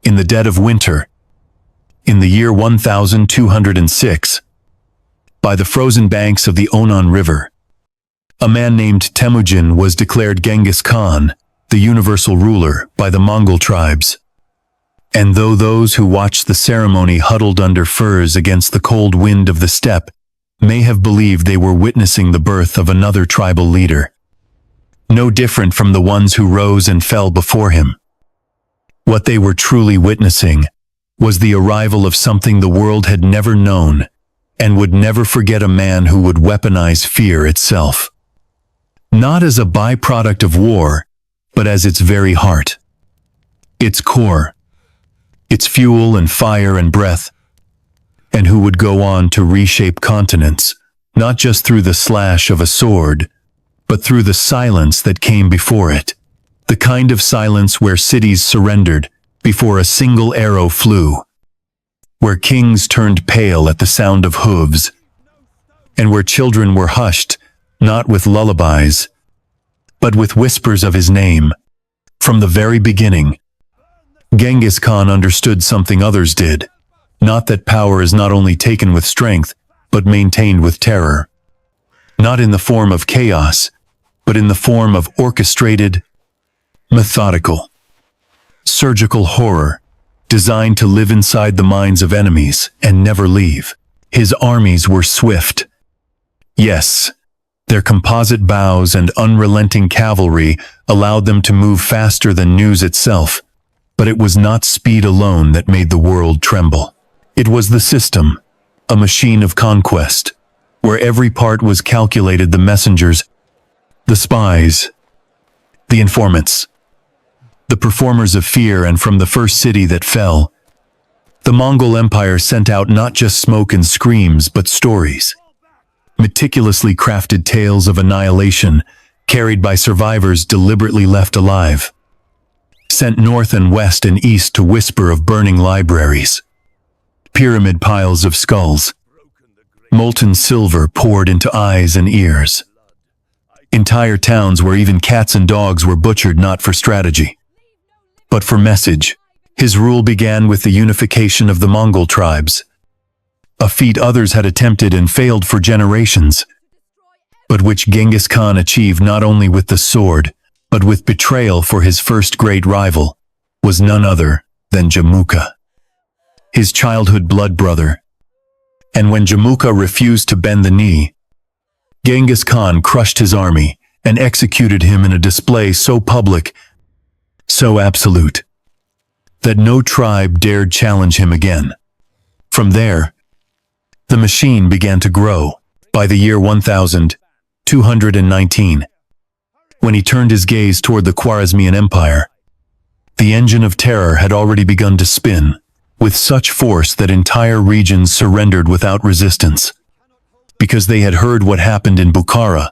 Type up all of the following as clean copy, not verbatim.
in the dead of winter, in the year 1206, by the frozen banks of the Onon River, a man named Temujin was declared Genghis Khan, the universal ruler, by the Mongol tribes. And though those who watched the ceremony huddled under firs against the cold wind of the steppe may have believed they were witnessing the birth of another tribal leader, no different from the ones who rose and fell before him, what they were truly witnessing was the arrival of something the world had never known and would never forget: a man who would weaponize fear itself. Not as a byproduct of war, but as its very heart, its core, its fuel and fire and breath, and who would go on to reshape continents, not just through the slash of a sword, but through the silence that came before it, the kind of silence where cities surrendered before a single arrow flew, where kings turned pale at the sound of hooves, and where children were hushed, not with lullabies, but with whispers of his name. From the very beginning, Genghis Khan understood something others did, not that power is not only taken with strength, but maintained with terror. Not in the form of chaos, but in the form of orchestrated, methodical, surgical horror, designed to live inside the minds of enemies and never leave. His armies were swift. Yes, their composite bows and unrelenting cavalry allowed them to move faster than news itself, but it was not speed alone that made the world tremble. It was the system, a machine of conquest, where every part was calculated: the messengers, the spies, the informants, the performers of fear. And from the first city that fell, the Mongol Empire sent out not just smoke and screams, but stories, meticulously crafted tales of annihilation carried by survivors deliberately left alive, sent north and west and east to whisper of burning libraries, pyramid piles of skulls, molten silver poured into eyes and ears, entire towns where even cats and dogs were butchered not for strategy, but for message. His rule began with the unification of the Mongol tribes, a feat others had attempted and failed for generations, but which Genghis Khan achieved not only with the sword, but with betrayal. For his first great rival was none other than Jamuka, his childhood blood brother. And when Jamuka refused to bend the knee, Genghis Khan crushed his army and executed him in a display so public, so absolute, that no tribe dared challenge him again. From there, the machine began to grow. By the year 1219, when he turned his gaze toward the Khwarezmian Empire, the engine of terror had already begun to spin, with such force that entire regions surrendered without resistance, because they had heard what happened in Bukhara,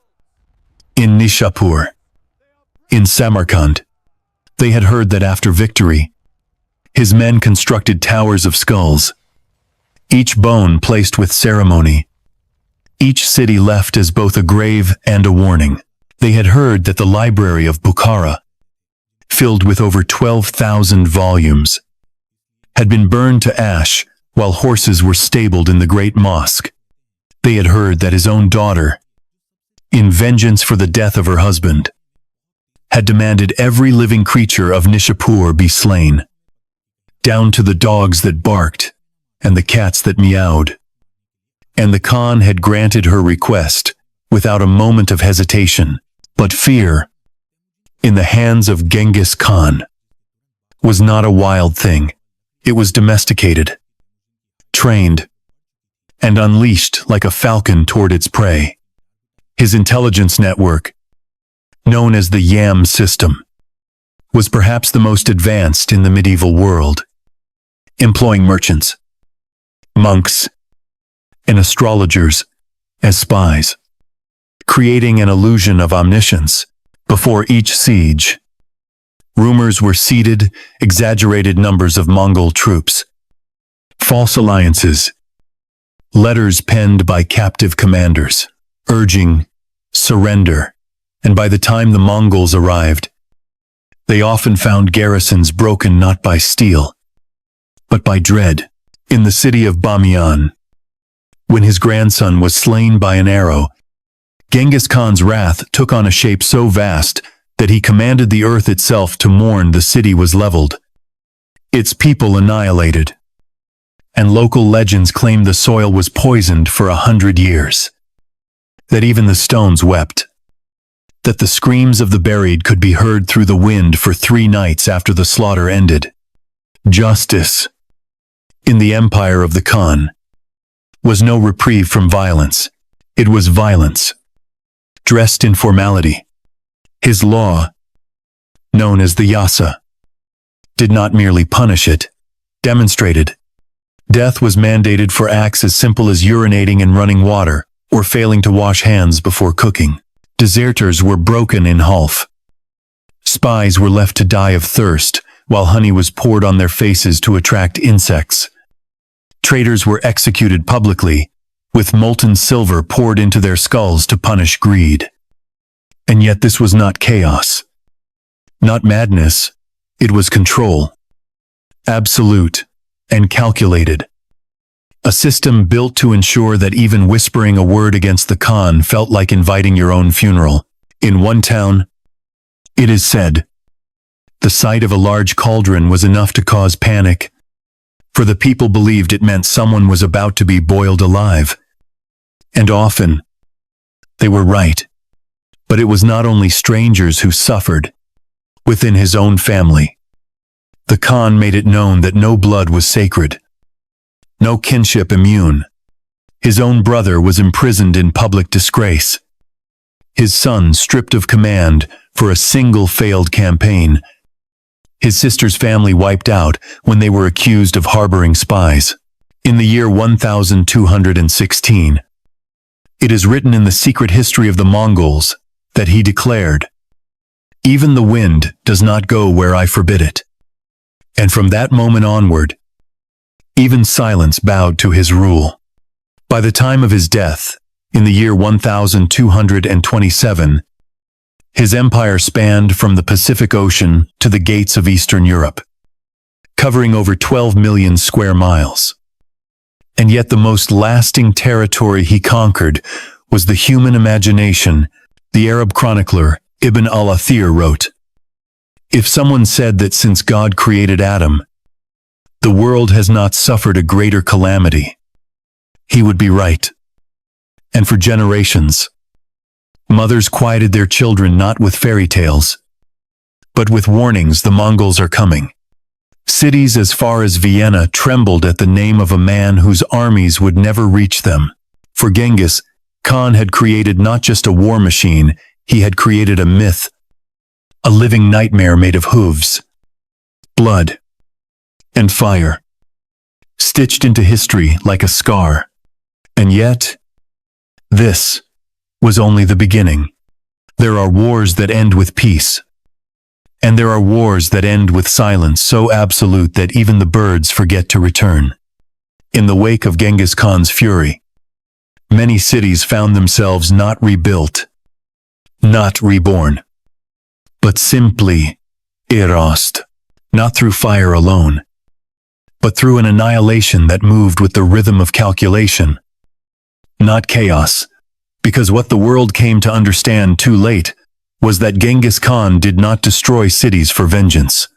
in Nishapur, in Samarkand. They had heard that after victory, his men constructed towers of skulls, each bone placed with ceremony, each city left as both a grave and a warning. They had heard that the library of Bukhara, filled with over 12,000 volumes, had been burned to ash while horses were stabled in the great mosque. They had heard that his own daughter, in vengeance for the death of her husband, had demanded every living creature of Nishapur be slain, down to the dogs that barked and the cats that meowed. And the Khan had granted her request without a moment of hesitation. But fear, in the hands of Genghis Khan, was not a wild thing. It was domesticated, trained, and unleashed like a falcon toward its prey. His intelligence network, known as the YAM system, was perhaps the most advanced in the medieval world, employing merchants, monks, and astrologers as spies, creating an illusion of omniscience. Before each siege, rumors were seeded, exaggerated numbers of Mongol troops, false alliances, letters penned by captive commanders, urging surrender. And by the time the Mongols arrived, they often found garrisons broken not by steel, but by dread. In the city of Bamiyan, when his grandson was slain by an arrow, Genghis Khan's wrath took on a shape so vast that he commanded the earth itself to mourn. The city was leveled, its people annihilated, and local legends claim the soil was poisoned for 100 years. That even the stones wept. That the screams of the buried could be heard through the wind for 3 nights after the slaughter ended. Justice, in the empire of the Khan, was no reprieve from violence. It was violence, dressed in formality. His law, known as the Yasa, did not merely punish it, demonstrated. Death was mandated for acts as simple as urinating in running water, or failing to wash hands before cooking. Deserters were broken in half. Spies were left to die of thirst, while honey was poured on their faces to attract insects. Traitors were executed publicly, with molten silver poured into their skulls to punish greed. And yet this was not chaos. Not madness, it was control. Absolute and calculated. A system built to ensure that even whispering a word against the Khan felt like inviting your own funeral. In one town, it is said, the sight of a large cauldron was enough to cause panic, for the people believed it meant someone was about to be boiled alive. And often, they were right. But it was not only strangers who suffered. Within his own family, the Khan made it known that no blood was sacred, no kinship immune. His own brother was imprisoned in public disgrace. His son stripped of command for a single failed campaign. His sister's family wiped out when they were accused of harboring spies. In the year 1216, it is written in the secret history of the Mongols that he declared, "Even the wind does not go where I forbid it." And from that moment onward, even silence bowed to his rule. By the time of his death, in the year 1227, his empire spanned from the Pacific Ocean to the gates of Eastern Europe, covering over 12 million square miles. And yet the most lasting territory he conquered was the human imagination. The Arab chronicler Ibn al-Athir wrote, "If someone said that since God created Adam, the world has not suffered a greater calamity, he would be right." And for generations, mothers quieted their children not with fairy tales, but with warnings: the Mongols are coming. Cities as far as Vienna trembled at the name of a man whose armies would never reach them. For Genghis Khan had created not just a war machine, he had created a myth, a living nightmare made of hooves, blood, and fire, stitched into history like a scar. And yet, this was only the beginning. There are wars that end with peace, and there are wars that end with silence so absolute that even the birds forget to return. In the wake of Genghis Khan's fury, many cities found themselves not rebuilt, not reborn, but simply erased, not through fire alone, but through an annihilation that moved with the rhythm of calculation, not chaos, because what the world came to understand too late was that Genghis Khan did not destroy cities for vengeance,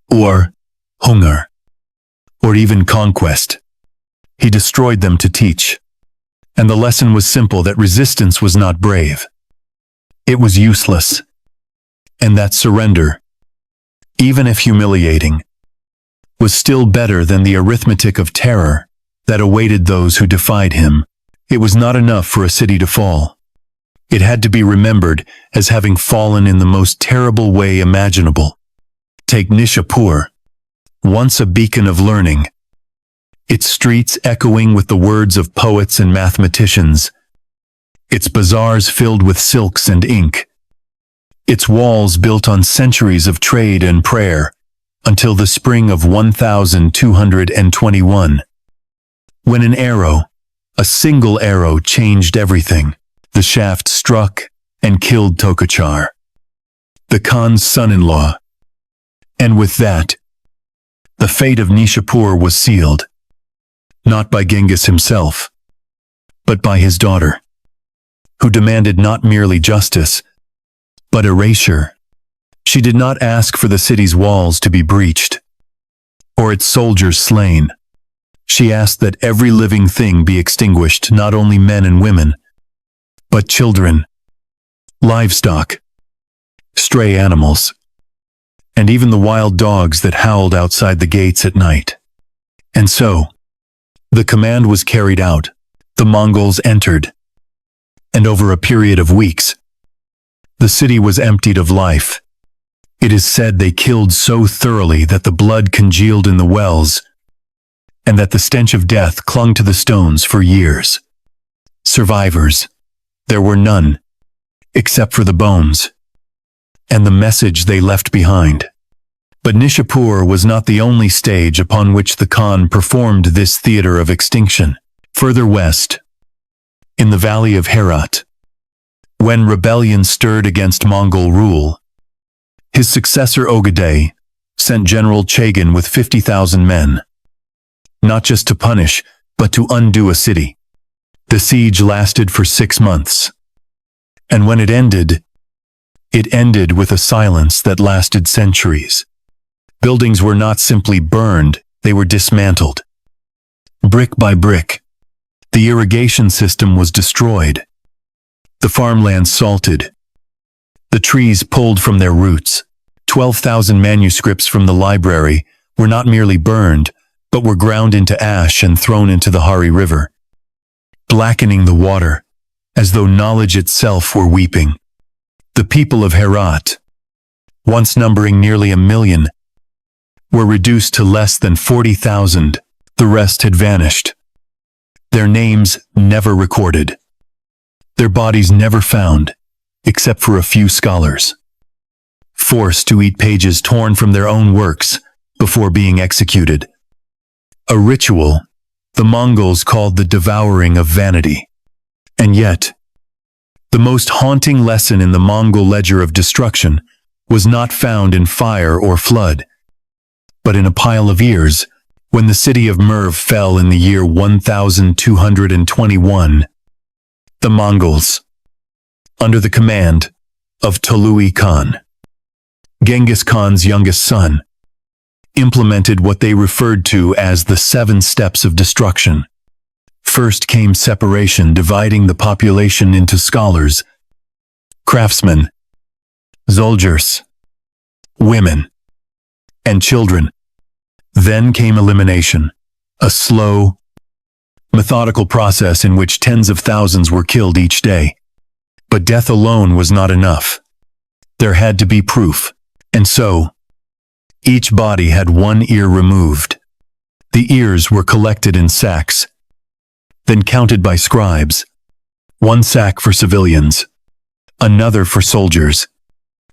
or hunger, or even conquest. He destroyed them to teach. And the lesson was simple: that resistance was not brave. It was useless. And that surrender, even if humiliating, was still better than the arithmetic of terror that awaited those who defied him. It was not enough for a city to fall. It had to be remembered as having fallen in the most terrible way imaginable. Take Nishapur, once a beacon of learning, its streets echoing with the words of poets and mathematicians, its bazaars filled with silks and ink, its walls built on centuries of trade and prayer, until the spring of 1221, when an arrow, a single arrow, changed everything. The shaft struck and killed Tokachar, the Khan's son-in-law. And with that, The fate of Nishapur was sealed, not by Genghis himself, but by his daughter, who demanded not merely justice, but erasure. She did not ask for the city's walls to be breached, or its soldiers slain. She asked that every living thing be extinguished, not only men and women, but children, livestock, stray animals, and even the wild dogs that howled outside the gates at night. And so, the command was carried out. The Mongols entered, and over a period of weeks, the city was emptied of life. It is said they killed so thoroughly that the blood congealed in the wells, and that the stench of death clung to the stones for years. Survivors, there were none, except for the bones, and the message they left behind. But Nishapur was not the only stage upon which the Khan performed this theater of extinction. Further west, in the valley of Herat, when rebellion stirred against Mongol rule, his successor Ogedei sent General Chagin with 50,000 men, not just to punish, but to undo a city. The siege lasted for 6 months, and when it ended with a silence that lasted centuries. Buildings were not simply burned, they were dismantled. Brick by brick, the irrigation system was destroyed, the farmlands salted, the trees pulled from their roots. 12,000 manuscripts from the library were not merely burned, but were ground into ash and thrown into the Hari River, blackening the water, as though knowledge itself were weeping. The people of Herat, once numbering nearly 1 million, were reduced to less than 40,000. The rest had vanished. Their names never recorded. Their bodies never found, except for a few scholars, forced to eat pages torn from their own works before being executed. A ritual the Mongols called the devouring of vanity. And yet, the most haunting lesson in the Mongol ledger of destruction was not found in fire or flood, but in a pile of ears. When the city of Merv fell in the year 1221, the Mongols, under the command of Tolui Khan, Genghis Khan's youngest son, implemented what they referred to as the 7 steps of destruction. First came separation, dividing the population into scholars, craftsmen, soldiers, women, and children. Then came elimination, a slow, methodical process in which tens of thousands were killed each day. But death alone was not enough. There had to be proof, and so, each body had 1 ear removed. The ears were collected in sacks, then counted by scribes. 1 sack for civilians, another for soldiers.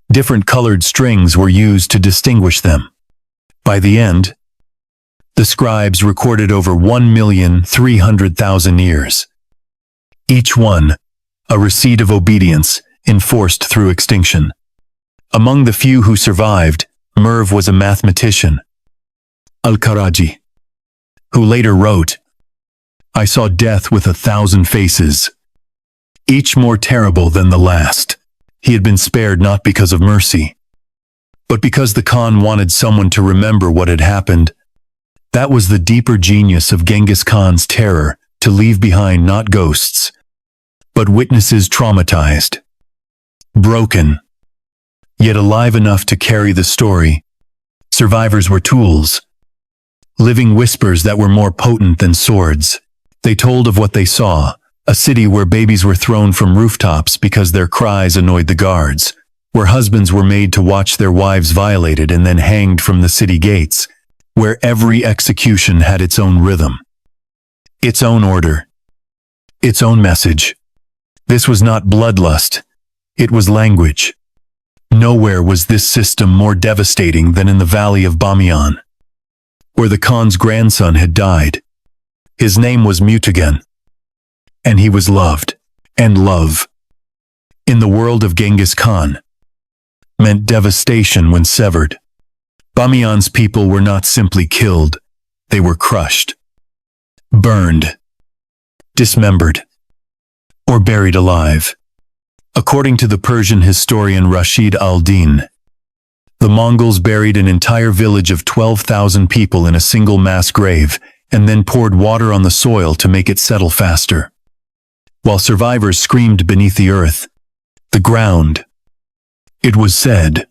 Different colored strings were used to distinguish them. By the end, the scribes recorded over 1,300,000 ears. Each one, a receipt of obedience enforced through extinction. Among the few who survived, Merv was a mathematician, Al-Karaji, who later wrote, "I saw death with 1,000 faces, each more terrible than the last." He had been spared not because of mercy, but because the Khan wanted someone to remember what had happened. That was the deeper genius of Genghis Khan's terror, to leave behind not ghosts, but witnesses traumatized, broken, yet alive enough to carry the story. Survivors were tools, living whispers that were more potent than swords. They told of what they saw, a city where babies were thrown from rooftops because their cries annoyed the guards, where husbands were made to watch their wives violated and then hanged from the city gates, where every execution had its own rhythm, its own order, its own message. This was not bloodlust, it was language. Nowhere was this system more devastating than in the valley of Bamiyan, where the Khan's grandson had died. His name was Mutagen, and he was loved, and love, in the world of Genghis Khan, meant devastation when severed. Bamiyan's people were not simply killed, they were crushed, burned, dismembered, or buried alive. According to the Persian historian Rashid al-Din, the Mongols buried an entire village of 12,000 people in a single mass grave and then poured water on the soil to make it settle faster. While survivors screamed beneath the earth, the ground, it was said,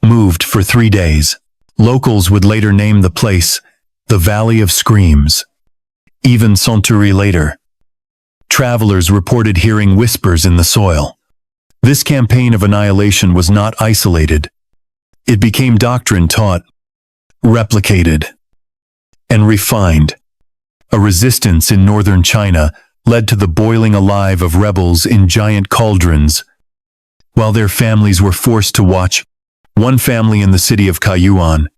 moved for 3 days. Locals would later name the place the Valley of Screams. Even century later, travelers reported hearing whispers in the soil. This campaign of annihilation was not isolated. It became doctrine taught, replicated, and refined. A resistance in northern China led to the boiling alive of rebels in giant cauldrons, while their families were forced to watch. One family in the city of Kayuan,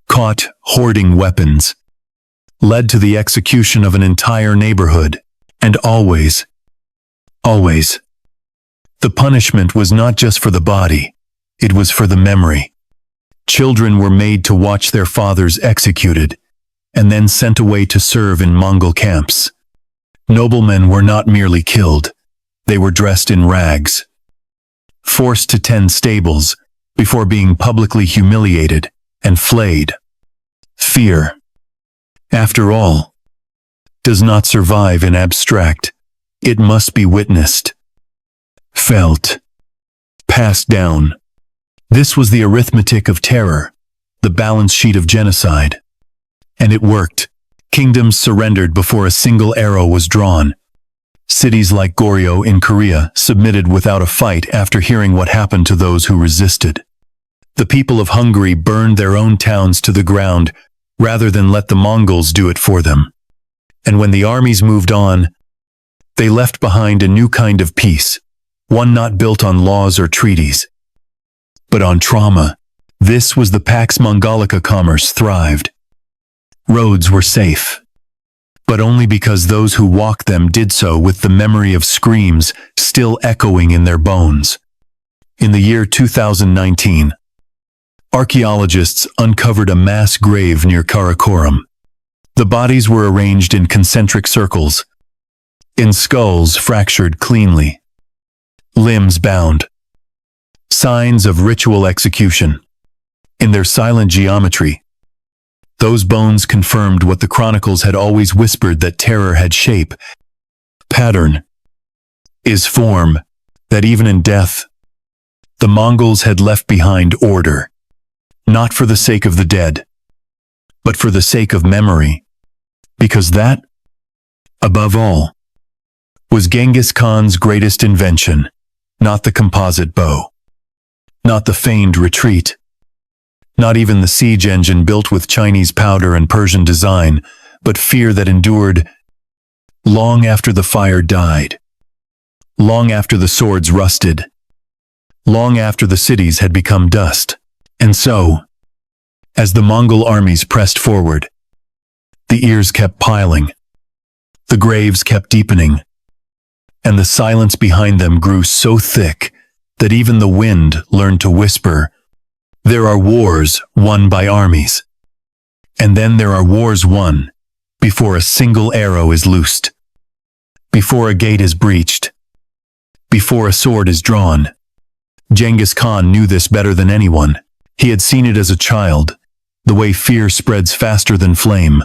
caught hoarding weapons, led to the execution of an entire neighborhood. And always, the punishment was not just for the body, it was for the memory. Children were made to watch their fathers executed, and then sent away to serve in Mongol camps. Noblemen were not merely killed, they were dressed in rags, forced to tend stables before being publicly humiliated and flayed. Fear, after all, does not survive in abstract. It must be witnessed, felt, passed down. This was the arithmetic of terror, the balance sheet of genocide. And it worked. Kingdoms surrendered before a single arrow was drawn. Cities like Goryeo in Korea submitted without a fight after hearing what happened to those who resisted. The people of Hungary burned their own towns to the ground rather than let the Mongols do it for them. And when the armies moved on, they left behind a new kind of peace, one not built on laws or treaties, but on trauma. This was the Pax Mongolica. Commerce thrived. Roads were safe, but only because those who walked them did so with the memory of screams still echoing in their bones. In the year 2019, archaeologists uncovered a mass grave near Karakoram. The bodies were arranged in concentric circles, in skulls fractured cleanly, limbs bound, signs of ritual execution. In their silent geometry, those bones confirmed what the chronicles had always whispered, that terror had shape, pattern, is form, that even in death, the Mongols had left behind order, not for the sake of the dead, but for the sake of memory. Because that, above all, was Genghis Khan's greatest invention, not the composite bow, not the feigned retreat, not even the siege engine built with Chinese powder and Persian design, but fear that endured long after the fire died, long after the swords rusted, long after the cities had become dust. And so, as the Mongol armies pressed forward, the ears kept piling, the graves kept deepening, and the silence behind them grew so thick that even the wind learned to whisper, "There are wars won by armies, and then there are wars won before a single arrow is loosed, before a gate is breached, before a sword is drawn." Genghis Khan knew this better than anyone. He had seen it as a child, the way fear spreads faster than flame,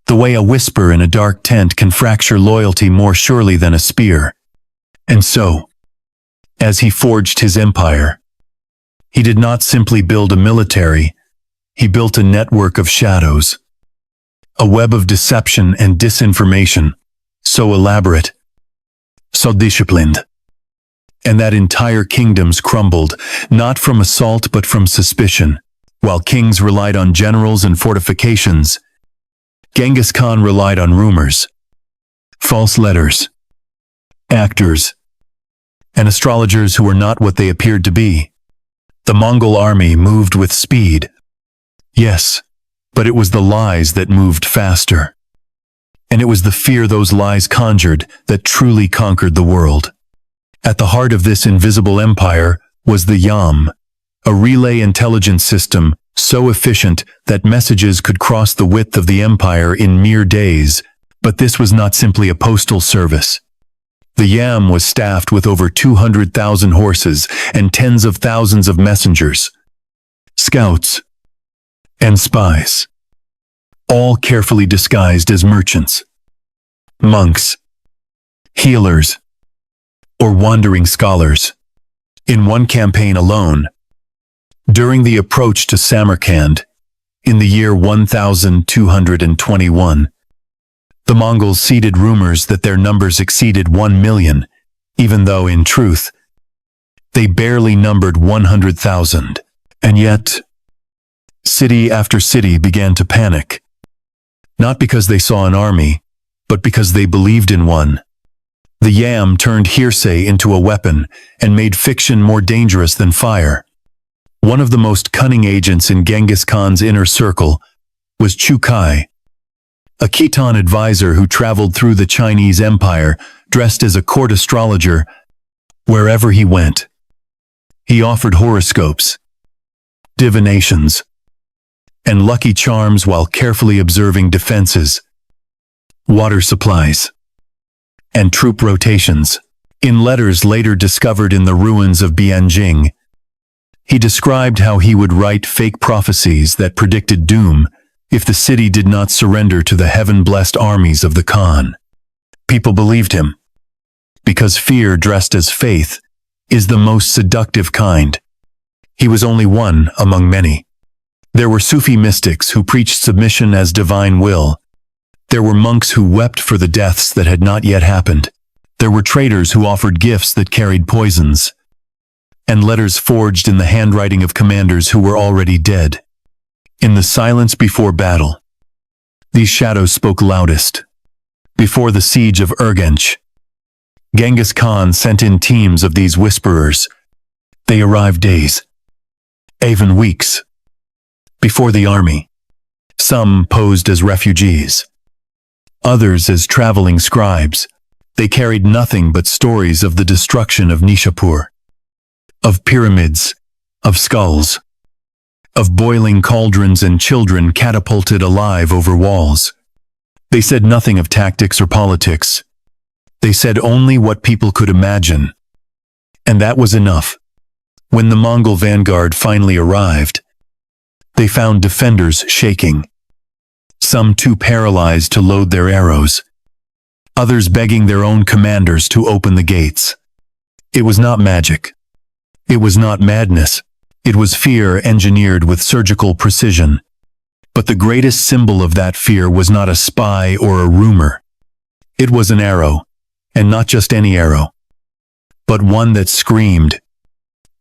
the way a whisper in a dark tent can fracture loyalty more surely than a spear. And so, as he forged his empire, he did not simply build a military, he built a network of shadows, a web of deception and disinformation, so elaborate, so disciplined. And that entire kingdoms crumbled, not from assault but from suspicion. While kings relied on generals and fortifications, Genghis Khan relied on rumors, false letters, actors, and astrologers who were not what they appeared to be. The Mongol army moved with speed. Yes, but it was the lies that moved faster. And it was the fear those lies conjured that truly conquered the world. At the heart of this invisible empire was the Yam, a relay intelligence system so efficient that messages could cross the width of the empire in mere days. But this was not simply a postal service. The Yam was staffed with over 200,000 horses and tens of thousands of messengers, scouts, and spies, all carefully disguised as merchants, monks, healers, or wandering scholars. In one campaign alone, during the approach to Samarkand, in the year 1221, the Mongols seeded rumors that their numbers exceeded 1 million, even though, in truth, they barely numbered 100,000. And yet, city after city began to panic, not because they saw an army, but because they believed in one. The Yam turned hearsay into a weapon and made fiction more dangerous than fire. One of the most cunning agents in Genghis Khan's inner circle was Chu Kai, a Khitan advisor who traveled through the Chinese Empire dressed as a court astrologer. Wherever he went, he offered horoscopes, divinations, and lucky charms while carefully observing defenses, water supplies, and troop rotations. In letters later discovered in the ruins of Bianjing, he described how he would write fake prophecies that predicted doom if the city did not surrender to the heaven-blessed armies of the Khan. People believed him, because fear dressed as faith is the most seductive kind. He was only one among many. There were Sufi mystics who preached submission as divine will. There were monks who wept for the deaths that had not yet happened. There were traitors who offered gifts that carried poisons, and letters forged in the handwriting of commanders who were already dead. In the silence before battle, these shadows spoke loudest. Before the siege of Urgench, Genghis Khan sent in teams of these whisperers. They arrived days, even weeks, before the army. Some posed as refugees, others as traveling scribes. They carried nothing but stories of the destruction of Nishapur, of pyramids, of skulls, of boiling cauldrons and children catapulted alive over walls. They said nothing of tactics or politics. They said only what people could imagine. And that was enough. When the Mongol vanguard finally arrived, they found defenders shaking, some too paralyzed to load their arrows, others begging their own commanders to open the gates. It was not magic. It was not madness. It was fear engineered with surgical precision. But the greatest symbol of that fear was not a spy or a rumor. It was an arrow, and not just any arrow, but one that screamed.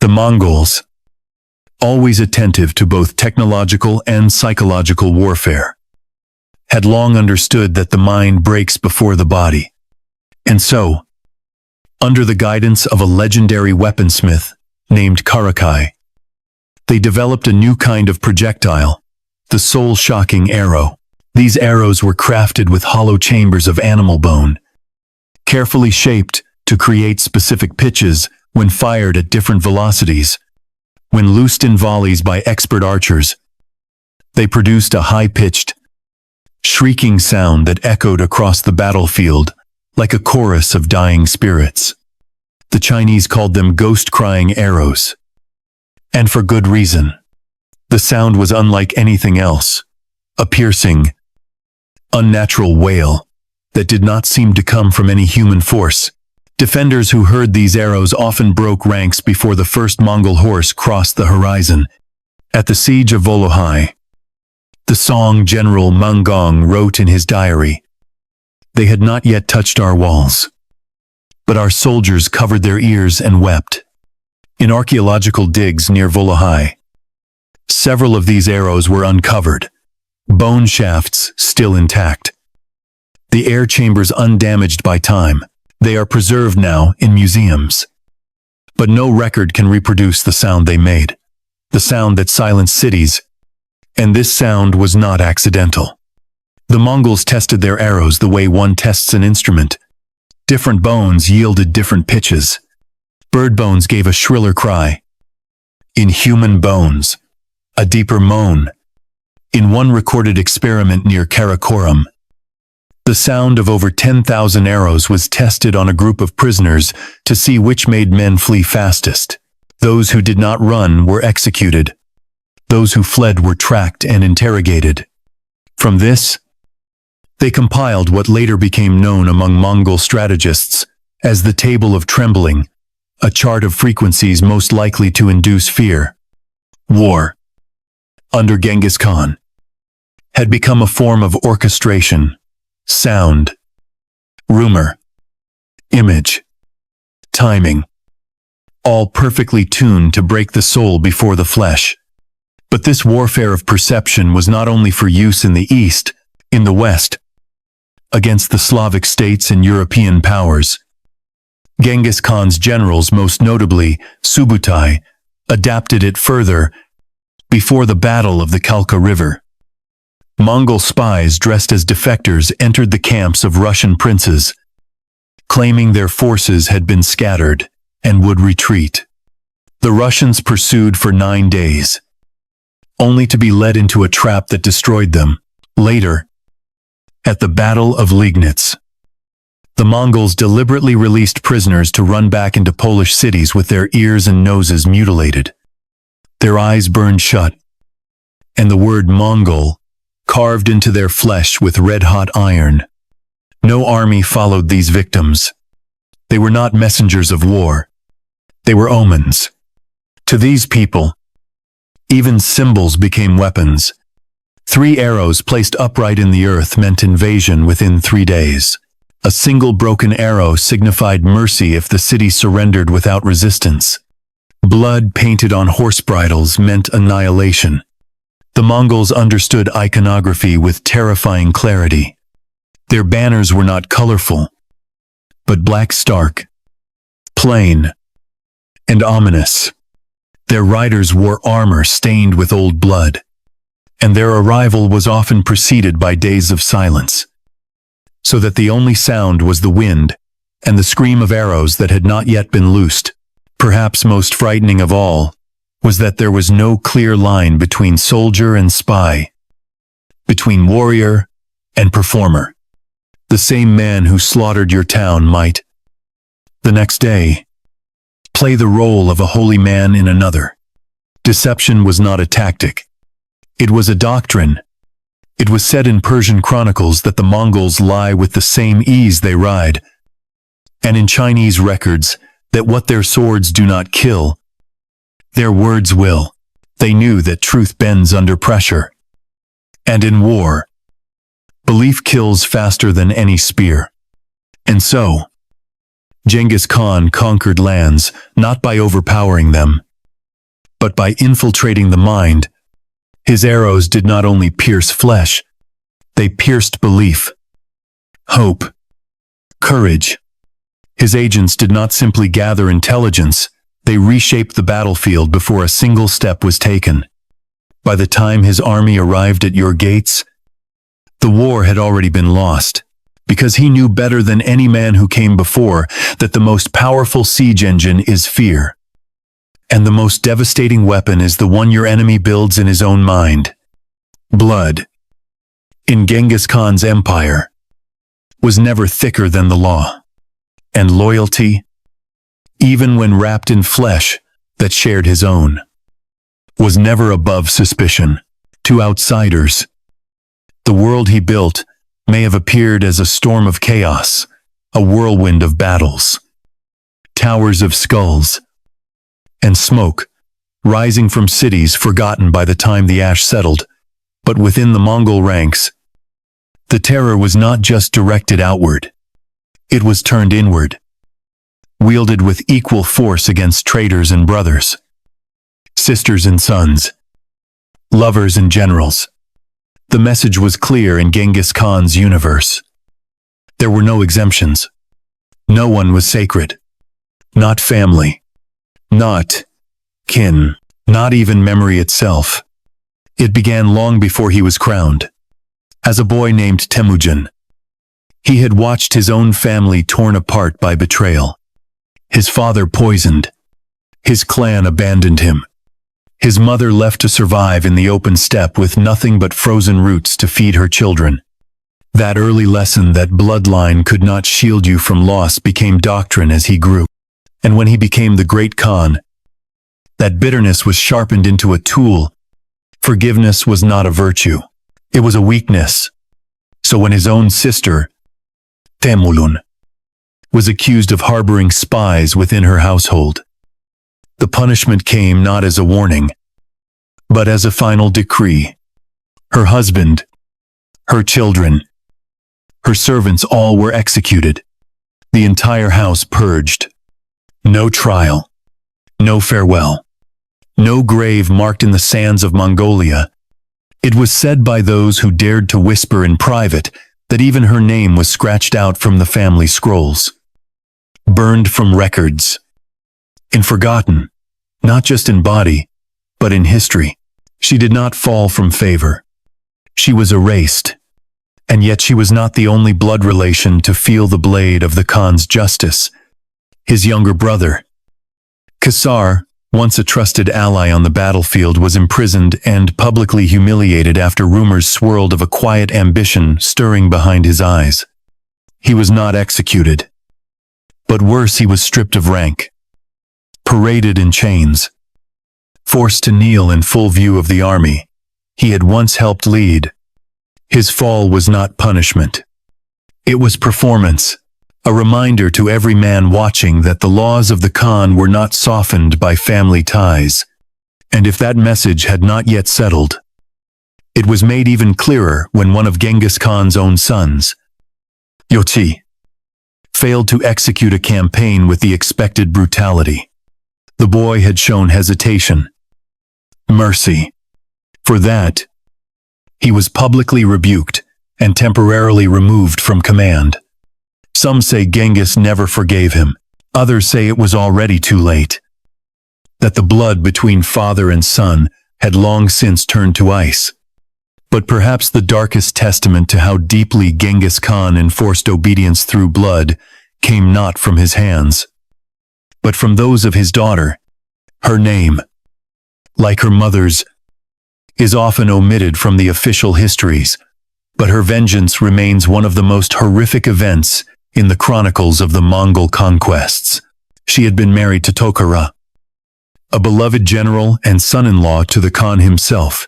The Mongols, always attentive to both technological and psychological warfare, had long understood that the mind breaks before the body. And so, under the guidance of a legendary weaponsmith named Karakai, they developed a new kind of projectile, the soul-shocking arrow. These arrows were crafted with hollow chambers of animal bone, carefully shaped to create specific pitches when fired at different velocities. When loosed in volleys by expert archers, they produced a high-pitched, shrieking sound that echoed across the battlefield like a chorus of dying spirits. The Chinese called them ghost-crying arrows. And for good reason. The sound was unlike anything else, a piercing, unnatural wail that did not seem to come from any human force. Defenders who heard these arrows often broke ranks before the first Mongol horse crossed the horizon. At the siege of Volohai, the Song General Mengong wrote in his diary, "They had not yet touched our walls, but our soldiers covered their ears and wept." In archaeological digs near Volohai, several of these arrows were uncovered, bone shafts still intact, the air chambers undamaged by time. They are preserved now in museums. But no record can reproduce the sound they made, the sound that silenced cities. And this sound was not accidental. The Mongols tested their arrows the way one tests an instrument. Different bones yielded different pitches. Bird bones gave a shriller cry. in human bones, a deeper moan. In one recorded experiment near Karakoram, the sound of over 10,000 arrows was tested on a group of prisoners to see which made men flee fastest. Those who did not run were executed. Those who fled were tracked and interrogated. From this, they compiled what later became known among Mongol strategists as the Table of Trembling, a chart of frequencies most likely to induce fear. War, under Genghis Khan, had become a form of orchestration, sound, rumor, image, timing, all perfectly tuned to break the soul before the flesh. But this warfare of perception was not only for use in the East, in the West, against the Slavic states and European powers. Genghis Khan's generals, most notably Subutai, adapted it further before the Battle of the Kalka River. Mongol spies dressed as defectors entered the camps of Russian princes, claiming their forces had been scattered and would retreat. The Russians pursued for 9 days, only to be led into a trap that destroyed them. Later, at the Battle of Liegnitz, the Mongols deliberately released prisoners to run back into Polish cities with their ears and noses mutilated, their eyes burned shut, and the word Mongol carved into their flesh with red-hot iron. No army followed these victims. They were not messengers of war. They were omens. To these people, even symbols became weapons. 3 arrows placed upright in the earth meant invasion within 3 days. A single broken arrow signified mercy if the city surrendered without resistance. Blood painted on horse bridles meant annihilation. The Mongols understood iconography with terrifying clarity. Their banners were not colorful, but black, stark, plain, and ominous. Their riders wore armor stained with old blood, and their arrival was often preceded by days of silence, so that the only sound was the wind and the scream of arrows that had not yet been loosed. Perhaps most frightening of all was that there was no clear line between soldier and spy, between warrior and performer. The same man who slaughtered your town might, the next day, play the role of a holy man in another. Deception was not a tactic. It was a doctrine. It was said in Persian chronicles that the Mongols lie with the same ease they ride, and in Chinese records that what their swords do not kill, their words will. They knew that truth bends under pressure. And in war, belief kills faster than any spear. And so, Genghis Khan conquered lands not by overpowering them, but by infiltrating the mind. His arrows did not only pierce flesh, they pierced belief, hope, courage. His agents did not simply gather intelligence, they reshaped the battlefield before a single step was taken. By the time his army arrived at your gates, the war had already been lost, because he knew better than any man who came before that the most powerful siege engine is fear. And the most devastating weapon is the one your enemy builds in his own mind. Blood, in Genghis Khan's empire, was never thicker than the law. And loyalty, even when wrapped in flesh that shared his own, was never above suspicion. To outsiders, the world he built may have appeared as a storm of chaos, a whirlwind of battles, towers of skulls, and smoke rising from cities forgotten by the time the ash settled. But within the Mongol ranks, the terror was not just directed outward. It was turned inward, wielded with equal force against traitors and brothers, sisters and sons, lovers and generals. The message was clear in Genghis Khan's universe. There were no exemptions. No one was sacred. Not family. Not kin. Not even memory itself. It began long before he was crowned. As a boy named Temujin, he had watched his own family torn apart by betrayal. His father poisoned. His clan abandoned him. His mother left to survive in the open steppe with nothing but frozen roots to feed her children. That early lesson that bloodline could not shield you from loss became doctrine as he grew. And when he became the great Khan, that bitterness was sharpened into a tool. Forgiveness was not a virtue. It was a weakness. So when his own sister, Temujin, was accused of harboring spies within her household, the punishment came not as a warning, but as a final decree. Her husband, her children, her servants all were executed. The entire house purged. No trial, no farewell, no grave marked in the sands of Mongolia. It was said by those who dared to whisper in private that even her name was scratched out from the family scrolls, burned from records, and forgotten, not just in body, but in history. She did not fall from favor. She was erased, and yet she was not the only blood relation to feel the blade of the Khan's justice. His younger brother, Kassar, once a trusted ally on the battlefield, was imprisoned and publicly humiliated after rumors swirled of a quiet ambition stirring behind his eyes. He was not executed, but worse, he was stripped of rank, paraded in chains, forced to kneel in full view of the army he had once helped lead. His fall was not punishment. It was performance. A reminder to every man watching that the laws of the Khan were not softened by family ties. And if that message had not yet settled, it was made even clearer when one of Genghis Khan's own sons, Yoti, failed to execute a campaign with the expected brutality. The boy had shown hesitation, mercy. For that, he was publicly rebuked and temporarily removed from command. Some say Genghis never forgave him. Others say it was already too late, that the blood between father and son had long since turned to ice. But perhaps the darkest testament to how deeply Genghis Khan enforced obedience through blood came not from his hands, but from those of his daughter. Her name, like her mother's, is often omitted from the official histories, but her vengeance remains one of the most horrific events in the chronicles of the Mongol conquests. She had been married to Tokhara, a beloved general and son-in-law to the Khan himself.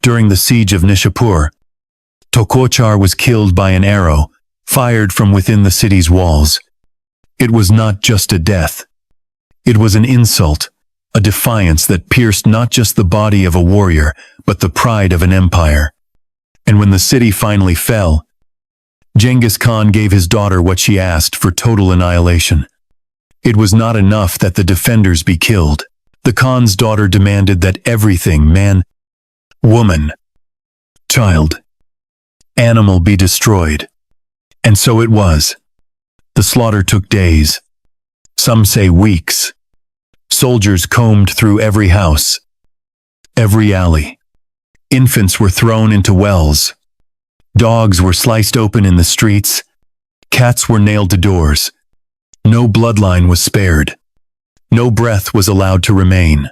During the siege of Nishapur, Tokochar was killed by an arrow fired from within the city's walls. It was not just a death. It was an insult, a defiance that pierced not just the body of a warrior, but the pride of an empire. And when the city finally fell, Genghis Khan gave his daughter what she asked for: total annihilation. It was not enough that the defenders be killed. The Khan's daughter demanded that everything, man, woman, child, animal, be destroyed. And so it was. The slaughter took days, some say weeks. Soldiers combed through every house, every alley. Infants were thrown into wells. Dogs were sliced open in the streets. Cats were nailed to doors. No bloodline was spared. No breath was allowed to remain.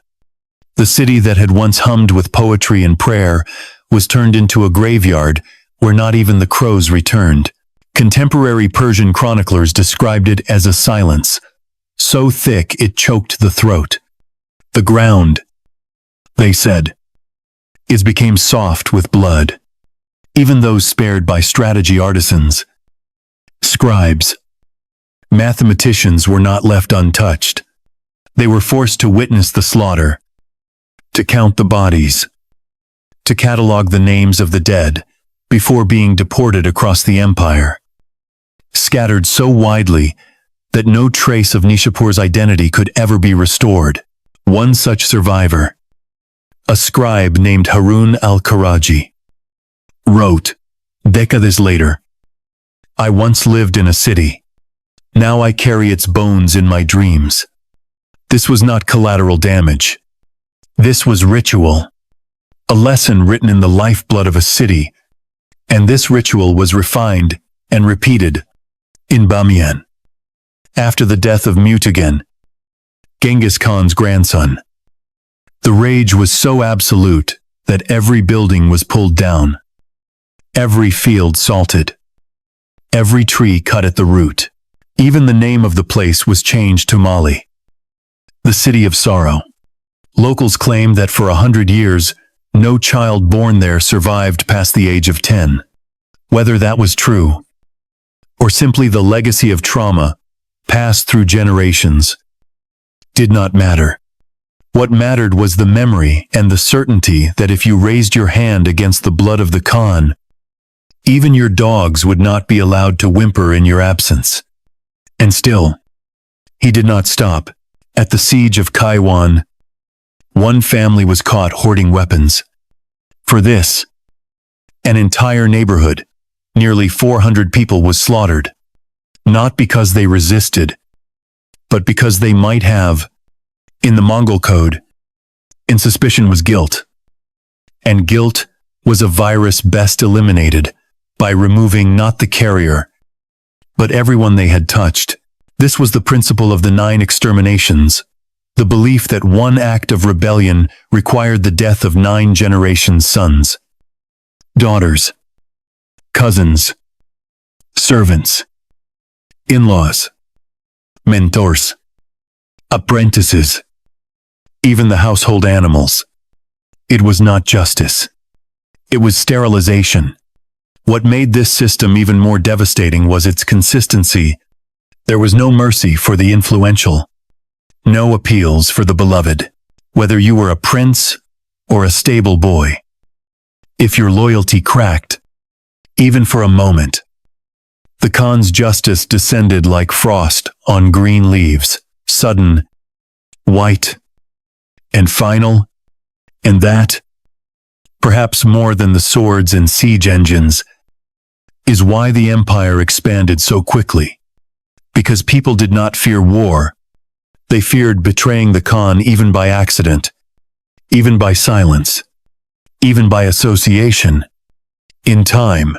The city that had once hummed with poetry and prayer was turned into a graveyard where not even the crows returned. Contemporary Persian chroniclers described it as a silence so thick it choked the throat. The ground, they said, became soft with blood. Even those spared by strategy artisans, scribes, mathematicians were not left untouched. They were forced to witness the slaughter, to count the bodies, to catalog the names of the dead before being deported across the empire. Scattered so widely that no trace of Nishapur's identity could ever be restored. One such survivor, a scribe named Harun al-Karaji, wrote, decades later, "I once lived in a city. Now I carry its bones in my dreams." This was not collateral damage. This was ritual, a lesson written in the lifeblood of a city, and this ritual was refined and repeated in Bamiyan. After the death of Mutagan, Genghis Khan's grandson, The rage was so absolute that every building was pulled down, every field salted, every tree cut at the root. Even the name of the place was changed to Mali, the city of sorrow. Locals claim that for 100 years, no child born there survived past the age of 10. Whether that was true, or simply the legacy of trauma passed through generations, did not matter. What mattered was the memory and the certainty that if you raised your hand against the blood of the Khan, even your dogs would not be allowed to whimper in your absence. And still, he did not stop. At the siege of Kaiwan, one family was caught hoarding weapons. For this, an entire neighborhood, nearly 400 people, was slaughtered. Not because they resisted, but because they might have. In the Mongol code, insuspicion was guilt. And guilt was a virus best eliminated by removing not the carrier, but everyone they had touched. This was the principle of the 9 exterminations, the belief that one act of rebellion required the death of 9 generations' sons, daughters, cousins, servants, in-laws, mentors, apprentices, even the household animals. It was not justice. It was sterilization. What made this system even more devastating was its consistency. There was no mercy for the influential, no appeals for the beloved, whether you were a prince or a stable boy. If your loyalty cracked, even for a moment, the Khan's justice descended like frost on green leaves, sudden, white, and final, and that, perhaps more than the swords and siege engines, is why the empire expanded so quickly. Because people did not fear war, they feared betraying the Khan even by accident, even by silence, even by association. In time,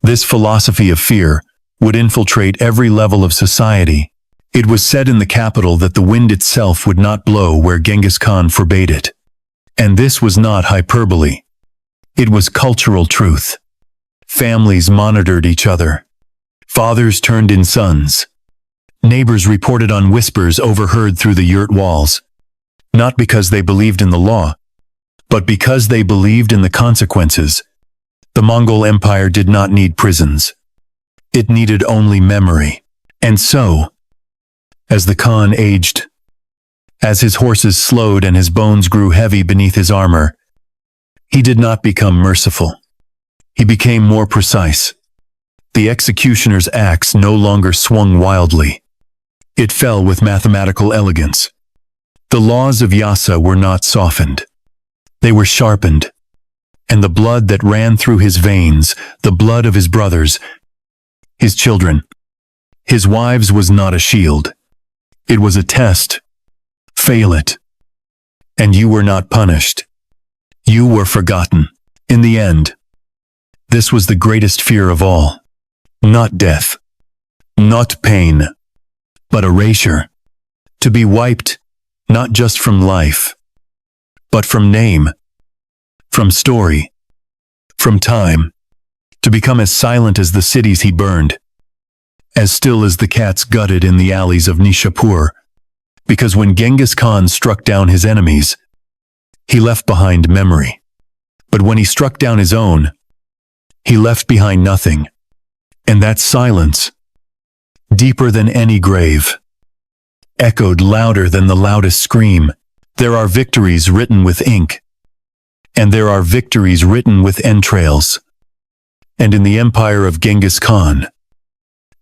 this philosophy of fear would infiltrate every level of society. It was said in the capital that the wind itself would not blow where Genghis Khan forbade it. And this was not hyperbole. It was cultural truth. Families monitored each other. Fathers turned in sons. Neighbors reported on whispers overheard through the yurt walls. Not because they believed in the law, but because they believed in the consequences. The Mongol Empire did not need prisons. It needed only memory. And so, as the Khan aged, as his horses slowed and his bones grew heavy beneath his armor, he did not become merciful. He became more precise. The executioner's axe no longer swung wildly. It fell with mathematical elegance. The laws of Yasa were not softened. They were sharpened. And the blood that ran through his veins, the blood of his brothers, his children, his wives, was not a shield. It was a test. Fail it, and you were not punished. You were forgotten. In the end, this was the greatest fear of all. Not death, not pain, but erasure. To be wiped, not just from life, but from name, from story, from time. To become as silent as the cities he burned, as still as the cats gutted in the alleys of Nishapur. Because when Genghis Khan struck down his enemies, he left behind memory. But when he struck down his own, he left behind nothing. And that silence, deeper than any grave, echoed louder than the loudest scream. There are victories written with ink, and there are victories written with entrails. And in the empire of Genghis Khan,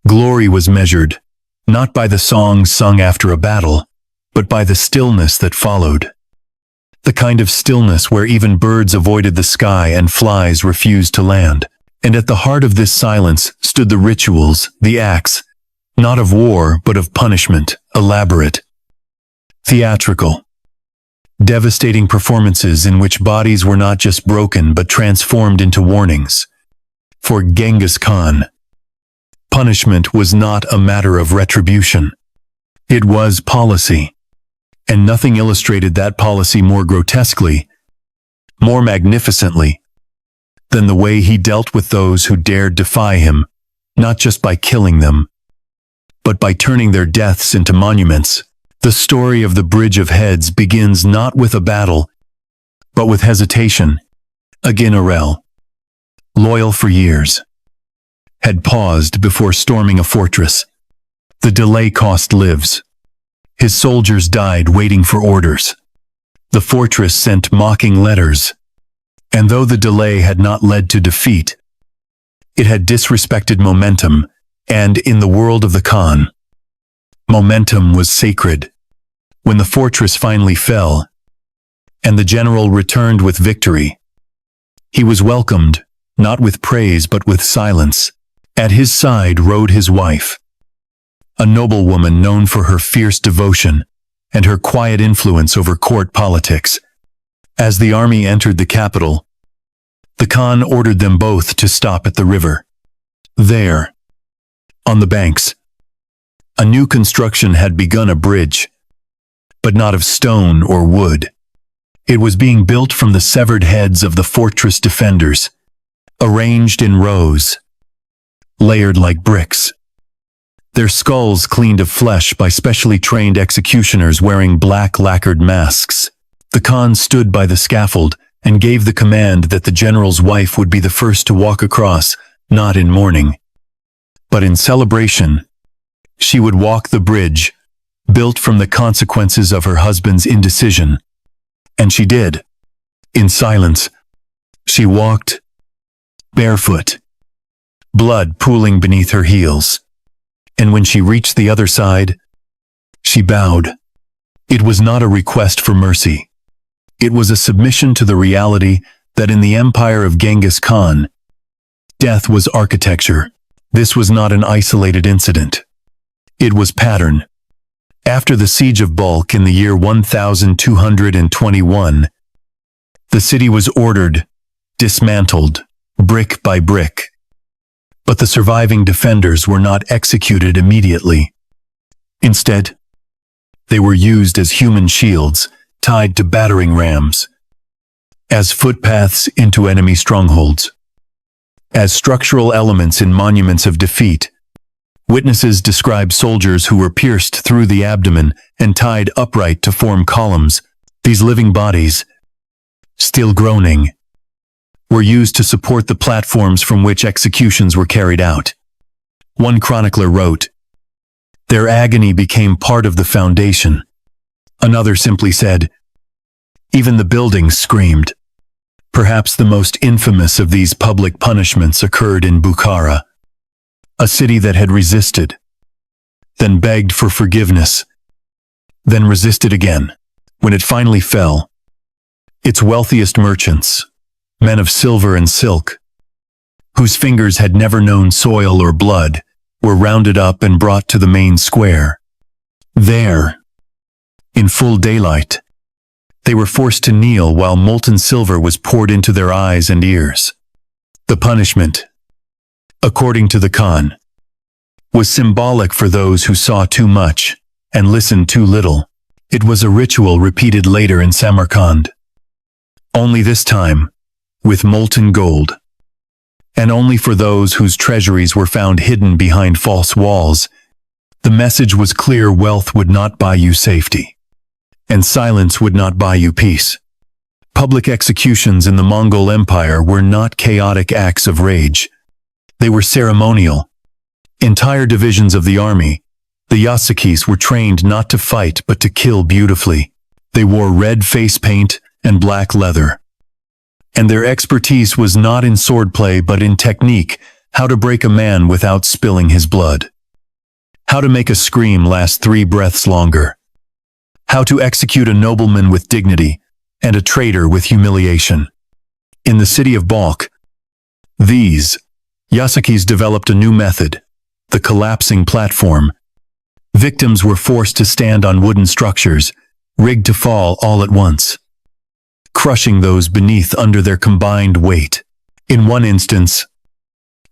glory was measured, not by the songs sung after a battle, but by the stillness that followed. The kind of stillness where even birds avoided the sky and flies refused to land. And at the heart of this silence stood the rituals, the acts, not of war but of punishment, elaborate, theatrical, devastating performances in which bodies were not just broken but transformed into warnings. For Genghis Khan, punishment was not a matter of retribution. It was policy. And nothing illustrated that policy more grotesquely, more magnificently, than the way he dealt with those who dared defy him, not just by killing them, but by turning their deaths into monuments. The story of the Bridge of Heads begins not with a battle, but with hesitation. Aginarel, loyal for years, had paused before storming a fortress. The delay cost lives. His soldiers died waiting for orders. The fortress sent mocking letters. And though the delay had not led to defeat, it had disrespected momentum, and in the world of the Khan, momentum was sacred. When the fortress finally fell, and the general returned with victory, he was welcomed, not with praise but with silence. At his side rode his wife, a noblewoman known for her fierce devotion and her quiet influence over court politics. As the army entered the capital, the Khan ordered them both to stop at the river. There, on the banks, a new construction had begun, a bridge, but not of stone or wood. It was being built from the severed heads of the fortress defenders, arranged in rows, layered like bricks. Their skulls cleaned of flesh by specially trained executioners wearing black lacquered masks. The Khan stood by the scaffold and gave the command that the general's wife would be the first to walk across, not in mourning, but in celebration. She would walk the bridge, built from the consequences of her husband's indecision. And she did. In silence, she walked, barefoot, blood pooling beneath her heels. And when she reached the other side, she bowed. It was not a request for mercy. It was a submission to the reality that in the empire of Genghis Khan, death was architecture. This was not an isolated incident. It was pattern. After the siege of Balkh in the year 1221, the city was ordered, dismantled, brick by brick. But the surviving defenders were not executed immediately. Instead, they were used as human shields, tied to battering rams, as footpaths into enemy strongholds, as structural elements in monuments of defeat. Witnesses describe soldiers who were pierced through the abdomen and tied upright to form columns. These living bodies, still groaning, were used to support the platforms from which executions were carried out. One chronicler wrote, "Their agony became part of the foundation." Another simply said, "Even the buildings screamed." Perhaps the most infamous of these public punishments occurred in Bukhara, a city that had resisted, then begged for forgiveness, then resisted again. When it finally fell, its wealthiest merchants, men of silver and silk, whose fingers had never known soil or blood, were rounded up and brought to the main square. There, in full daylight, they were forced to kneel while molten silver was poured into their eyes and ears. The punishment, according to the Khan, was symbolic for those who saw too much and listened too little. It was a ritual repeated later in Samarkand, only this time with molten gold, and only for those whose treasuries were found hidden behind false walls. The message was clear: wealth would not buy you safety, and silence would not buy you peace. Public executions in the Mongol Empire were not chaotic acts of rage. They were ceremonial. Entire divisions of the army, the Yasakis, were trained not to fight but to kill beautifully. They wore red face paint and black leather. And their expertise was not in swordplay but in technique: how to break a man without spilling his blood, how to make a scream last 3 breaths longer, how to execute a nobleman with dignity and a traitor with humiliation. In the city of Balkh, these Yasakis developed a new method: the collapsing platform. Victims were forced to stand on wooden structures, rigged to fall all at once, crushing those beneath under their combined weight. In one instance,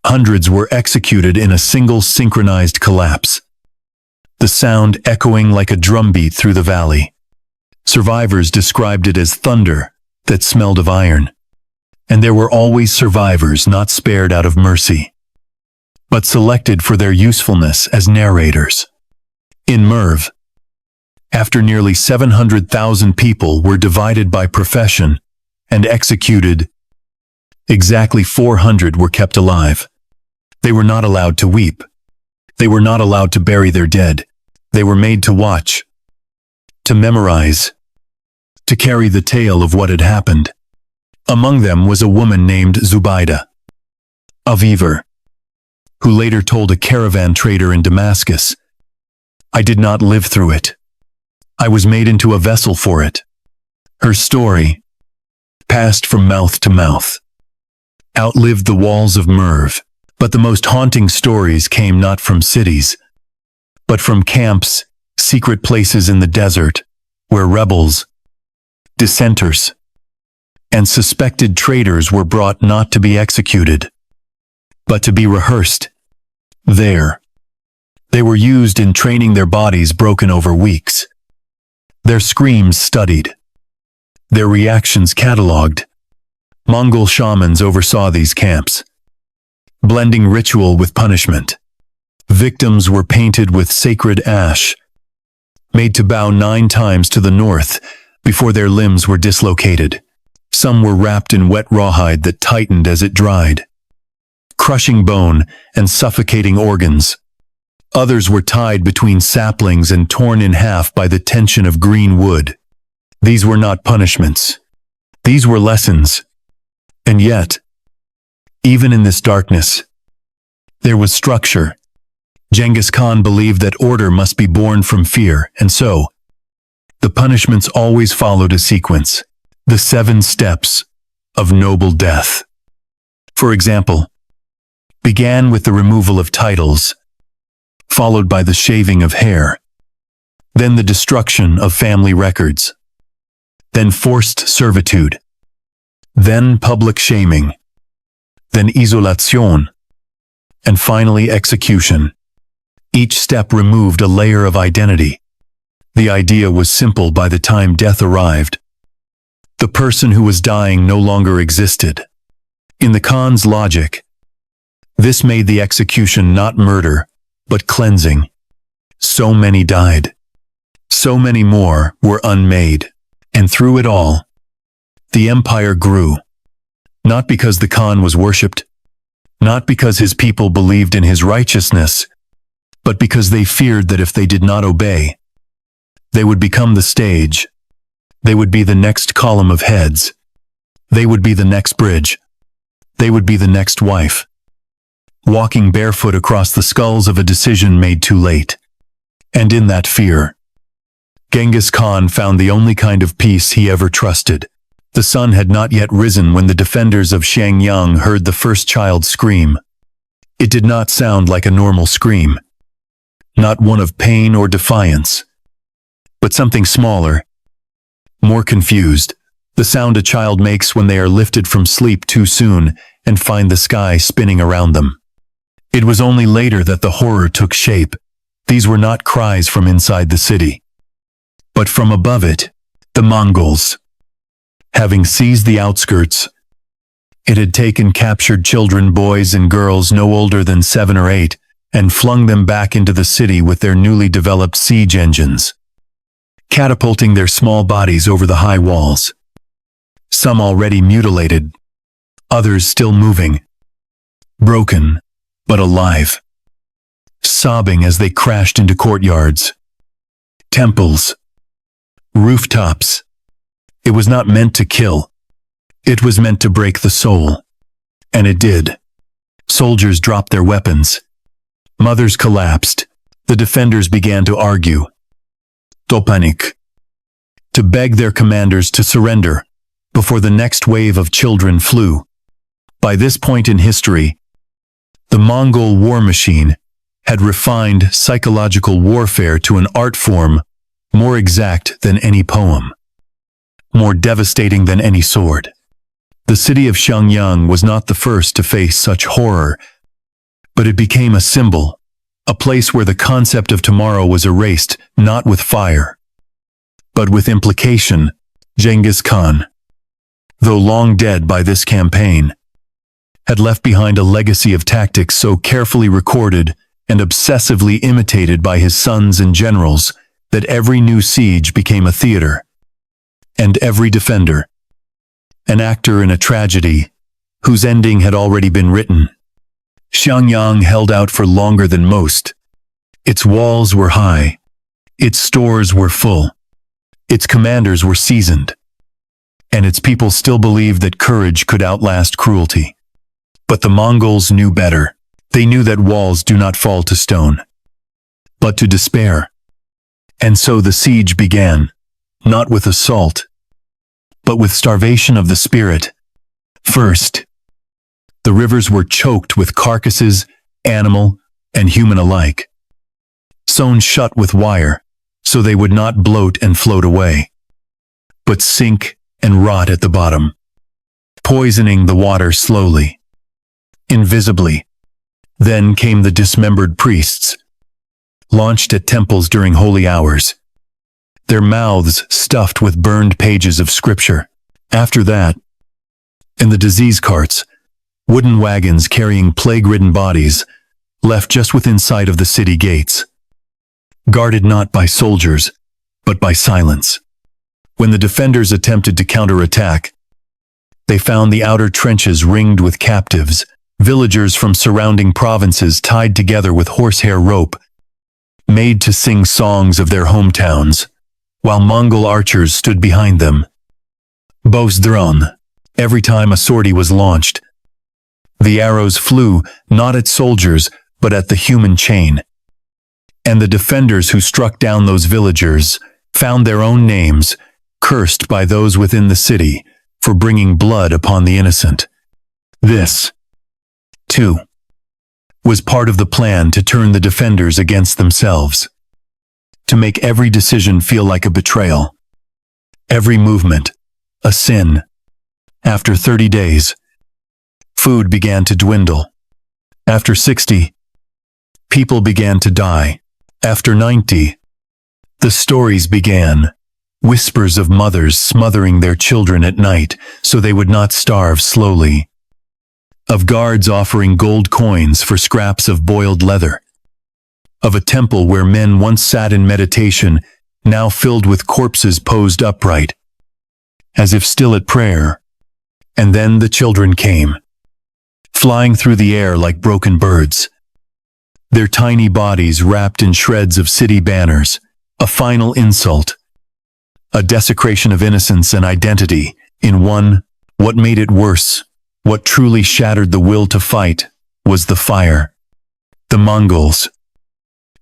hundreds were executed in a single synchronized collapse, the sound echoing like a drumbeat through the valley. Survivors described it as thunder that smelled of iron. And there were always survivors not spared out of mercy, but selected for their usefulness as narrators. In Merv, after nearly 700,000 people were divided by profession and executed, exactly 400 were kept alive. They were not allowed to weep. They were not allowed to bury their dead. They were made to watch, to memorize, to carry the tale of what had happened. Among them was a woman named Zubaida, a weaver, who later told a caravan trader in Damascus, "I did not live through it. I was made into a vessel for it." Her story, passed from mouth to mouth, outlived the walls of Merv, but the most haunting stories came not from cities, but from camps, secret places in the desert, where rebels, dissenters, and suspected traitors were brought not to be executed, but to be rehearsed. There, they were used in training their bodies broken over weeks, their screams studied, their reactions catalogued. Mongol shamans oversaw these camps, blending ritual with punishment. Victims were painted with sacred ash, made to bow 9 times to the north before their limbs were dislocated. Some were wrapped in wet rawhide that tightened as it dried, crushing bone and suffocating organs. Others were tied between saplings and torn in half by the tension of green wood. These were not punishments. These were lessons. And yet, even in this darkness, there was structure. Genghis Khan believed that order must be born from fear, and so, the punishments always followed a sequence. The 7 steps of noble death, for example, began with the removal of titles, followed by the shaving of hair, then the destruction of family records, then forced servitude, then public shaming, then isolation, and finally execution. Each step removed a layer of identity. The idea was simple by the time death arrived. The person who was dying no longer existed. In the Khan's logic, this made the execution not murder, but cleansing. So many died. So many more were unmade. And through it all, the empire grew. Not because the Khan was worshipped, not because his people believed in his righteousness, but because they feared that if they did not obey, they would become the stage. They would be the next column of heads. They would be the next bridge. They would be the next wife, walking barefoot across the skulls of a decision made too late. And in that fear, Genghis Khan found the only kind of peace he ever trusted. The sun had not yet risen when the defenders of Shenyang heard the first child scream. It did not sound like a normal scream, not one of pain or defiance, but something smaller, more confused, the sound a child makes when they are lifted from sleep too soon and find the sky spinning around them. It was only later that the horror took shape. These were not cries from inside the city, but from above it. The Mongols, having seized the outskirts, it had taken captured children, boys and girls no older than 7 or 8, and flung them back into the city with their newly developed siege engines, catapulting their small bodies over the high walls. Some already mutilated, others still moving, broken, but alive, sobbing as they crashed into courtyards, temples, rooftops. It was not meant to kill. It was meant to break the soul. And it did. Soldiers dropped their weapons. Mothers collapsed. The defenders began to argue, to panic, to beg their commanders to surrender before the next wave of children flew. By this point in history, the Mongol war machine had refined psychological warfare to an art form more exact than any poem, more devastating than any sword. The city of Shenyang was not the first to face such horror, but it became a symbol, a place where the concept of tomorrow was erased not with fire, but with implication, Genghis Khan, though long dead by this campaign, had left behind a legacy of tactics so carefully recorded and obsessively imitated by his sons and generals that every new siege became a theater, and every defender an actor in a tragedy whose ending had already been written. Xiangyang held out for longer than most. Its walls were high, its stores were full, its commanders were seasoned, and its people still believed that courage could outlast cruelty. But the Mongols knew better. They knew that walls do not fall to stone, but to despair. And so the siege began, not with assault, but with starvation of the spirit. First, the rivers were choked with carcasses, animal and human alike, sewn shut with wire so they would not bloat and float away, but sink and rot at the bottom, poisoning the water slowly, invisibly. Then came the dismembered priests, launched at temples during holy hours, their mouths stuffed with burned pages of scripture. After that, in the disease carts, wooden wagons carrying plague-ridden bodies, left just within sight of the city gates, guarded not by soldiers, but by silence. When the defenders attempted to counterattack, they found the outer trenches ringed with captives, villagers from surrounding provinces tied together with horsehair rope, made to sing songs of their hometowns, while Mongol archers stood behind them, bows drawn. Every time a sortie was launched, the arrows flew not at soldiers, but at the human chain. And the defenders who struck down those villagers found their own names cursed by those within the city for bringing blood upon the innocent. This, too, was part of the plan to turn the defenders against themselves, to make every decision feel like a betrayal, every movement a sin. After 30 days, food began to dwindle. After 60, people began to die. After 90, the stories began. Whispers of mothers smothering their children at night so they would not starve slowly. Of guards offering gold coins for scraps of boiled leather. Of a temple where men once sat in meditation, now filled with corpses posed upright, as if still at prayer. And then the children came, flying through the air like broken birds, their tiny bodies wrapped in shreds of city banners, a final insult, a desecration of innocence and identity in one. What made it worse, what truly shattered the will to fight, was the fire. The Mongols,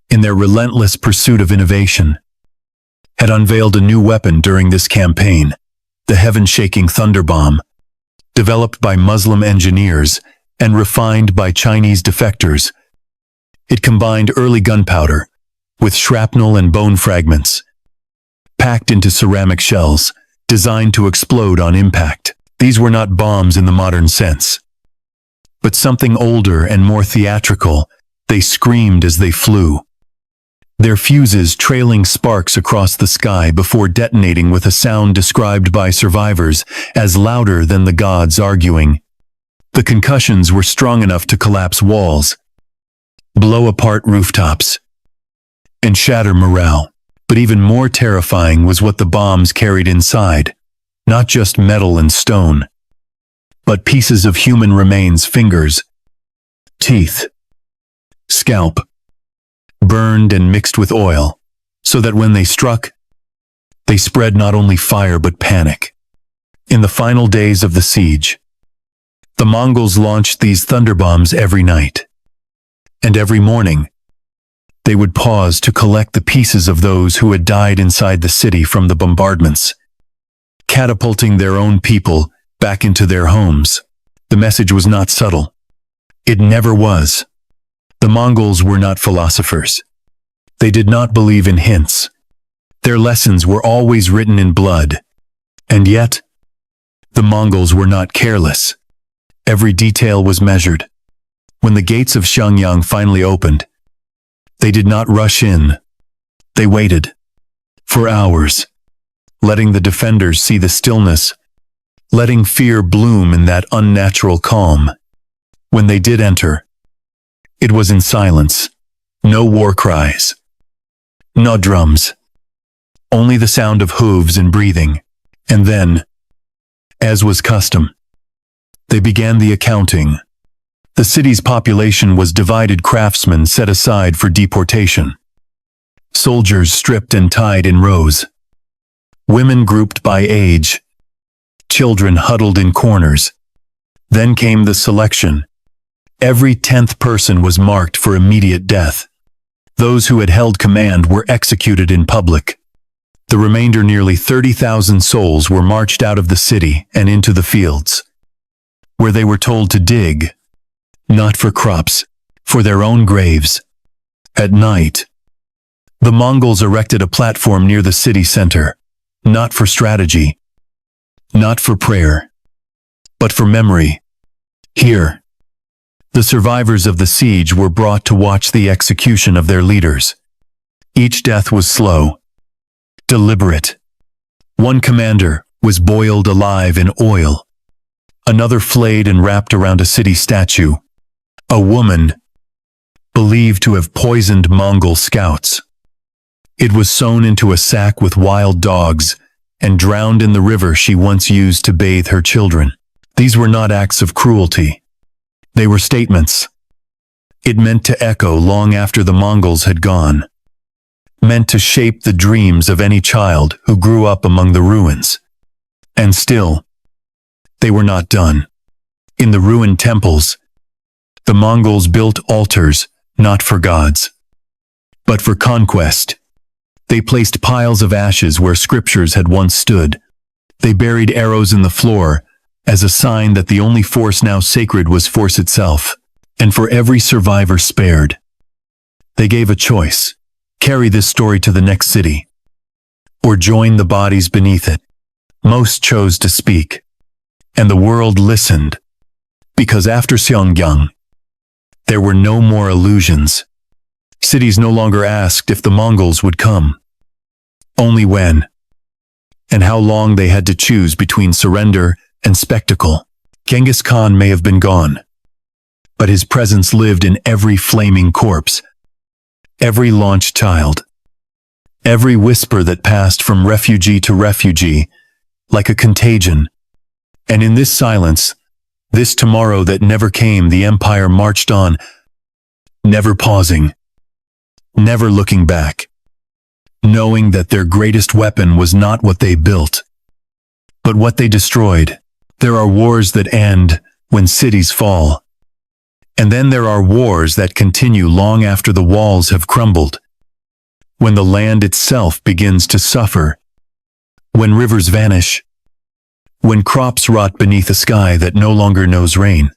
in their relentless pursuit of innovation, had unveiled a new weapon during this campaign, the heaven-shaking thunder bomb, developed by Muslim engineers and refined by Chinese defectors. It combined early gunpowder with shrapnel and bone fragments, packed into ceramic shells, designed to explode on impact. These were not bombs in the modern sense, but something older and more theatrical. They screamed as they flew, their fuses trailing sparks across the sky before detonating with a sound described by survivors as louder than the gods arguing. The concussions were strong enough to collapse walls, blow apart rooftops, and shatter morale. But even more terrifying was what the bombs carried inside. Not just metal and stone, but pieces of human remains, fingers, teeth, scalp, burned and mixed with oil, so that when they struck, they spread not only fire but panic. In the final days of the siege, the Mongols launched these thunderbombs every night, and every morning, they would pause to collect the pieces of those who had died inside the city from the bombardments, catapulting their own people back into their homes. The message was not subtle. It never was. The Mongols were not philosophers. They did not believe in hints. Their lessons were always written in blood. And yet, the Mongols were not careless. Every detail was measured. When the gates of Xiangyang finally opened, they did not rush in. They waited. For hours. letting the defenders see the stillness, letting fear bloom in that unnatural calm. When they did enter, it was in silence. No war cries. No drums. Only the sound of hooves and breathing. And then, as was custom, they began the accounting. The city's population was divided, craftsmen set aside for deportation. Soldiers stripped and tied in rows. Women grouped by age. Children huddled in corners. Then came the selection. Every 10th person was marked for immediate death. Those who had held command were executed in public. The remainder, nearly 30,000 souls, were marched out of the city and into the fields, where they were told to dig, not for crops, for their own graves. At night, the Mongols erected a platform near the city center, not for strategy, not for prayer, but for memory. Here, the survivors of the siege were brought to watch the execution of their leaders. Each death was slow, deliberate. One commander was boiled alive in oil. Another flayed and wrapped around a city statue. A woman, believed to have poisoned Mongol scouts. It was sewn into a sack with wild dogs and drowned in the river she once used to bathe her children. These were not acts of cruelty. They were statements. It meant to echo long after the Mongols had gone. Meant to shape the dreams of any child who grew up among the ruins. And still, they were not done. In the ruined temples, the Mongols built altars, not for gods, but for conquest. They placed piles of ashes where scriptures had once stood. They buried arrows in the floor, as a sign that the only force now sacred was force itself. And for every survivor spared, they gave a choice: carry this story to the next city, or join the bodies beneath it. Most chose to speak, and the world listened, because after Seongyang, there were no more illusions. Cities no longer asked if the Mongols would come, only when, and how long they had to choose between surrender and spectacle. Genghis Khan may have been gone, but his presence lived in every flaming corpse, every launched child, every whisper that passed from refugee to refugee, like a contagion. And in this silence, this tomorrow that never came, the empire marched on, never pausing, never looking back, knowing that their greatest weapon was not what they built, but what they destroyed. There are wars that end when cities fall, and then there are wars that continue long after the walls have crumbled, when the land itself begins to suffer, when rivers vanish, when crops rot beneath a sky that no longer knows rain.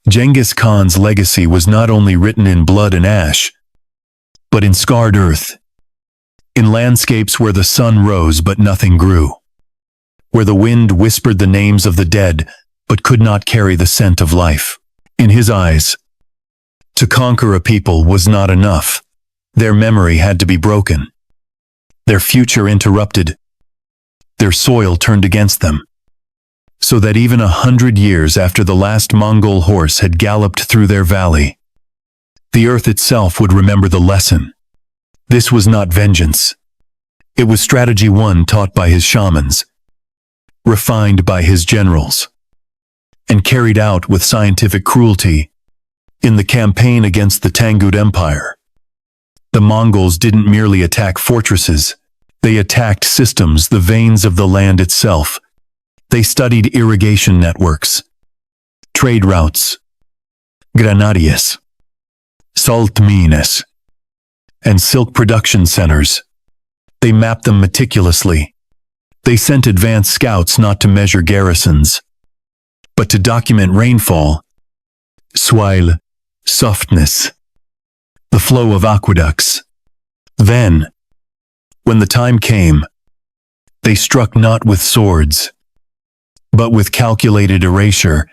Genghis Khan's legacy was not only written in blood and ash, but in scarred earth, in landscapes where the sun rose but nothing grew, where the wind whispered the names of the dead but could not carry the scent of life. In his eyes, to conquer a people was not enough. Their memory had to be broken, their future interrupted, their soil turned against them, so that even 100 years after the last Mongol horse had galloped through their valley, the earth itself would remember the lesson. This was not vengeance. It was strategy one taught by his shamans, refined by his generals, and carried out with scientific cruelty. In the campaign against the Tangut Empire, the Mongols didn't merely attack fortresses, they attacked systems, the veins of the land itself. They studied irrigation networks, trade routes, granarias, salt mines, and silk production centers. They mapped them meticulously. They sent advanced scouts not to measure garrisons, but to document rainfall, soil, softness, the flow of aqueducts. Then, when the time came, they struck not with swords, but with calculated erasure.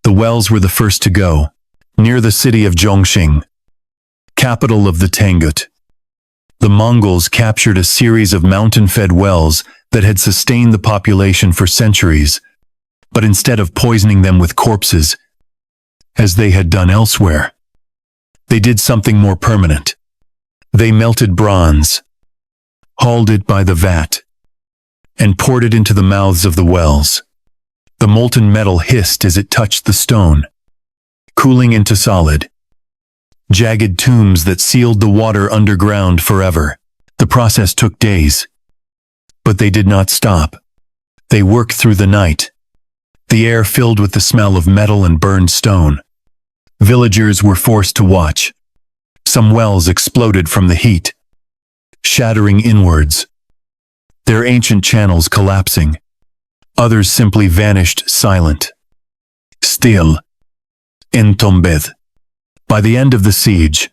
The wells were the first to go, near the city of Zhongxing, capital of the Tangut. The Mongols captured a series of mountain-fed wells that had sustained the population for centuries, but instead of poisoning them with corpses, as they had done elsewhere, they did something more permanent. They melted bronze, hauled it by the vat, and poured it into the mouths of the wells. The molten metal hissed as it touched the stone, cooling into solid, jagged tombs that sealed the water underground forever. The process took days, but they did not stop. They worked through the night, the air filled with the smell of metal and burned stone. Villagers were forced to watch. Some wells exploded from the heat, shattering inwards, their ancient channels collapsing. Others simply vanished silent, still, entombed. By the end of the siege,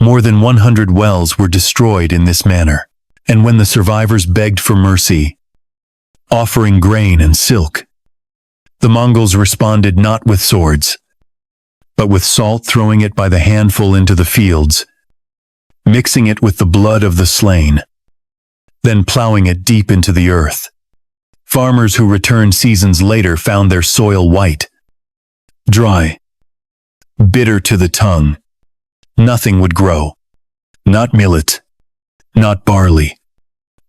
more than 100 wells were destroyed in this manner, and when the survivors begged for mercy, offering grain and silk, the Mongols responded not with swords, but with salt, throwing it by the handful into the fields, mixing it with the blood of the slain, then plowing it deep into the earth. Farmers who returned seasons later found their soil white, dry, bitter to the tongue. Nothing would grow. Not millet, not barley,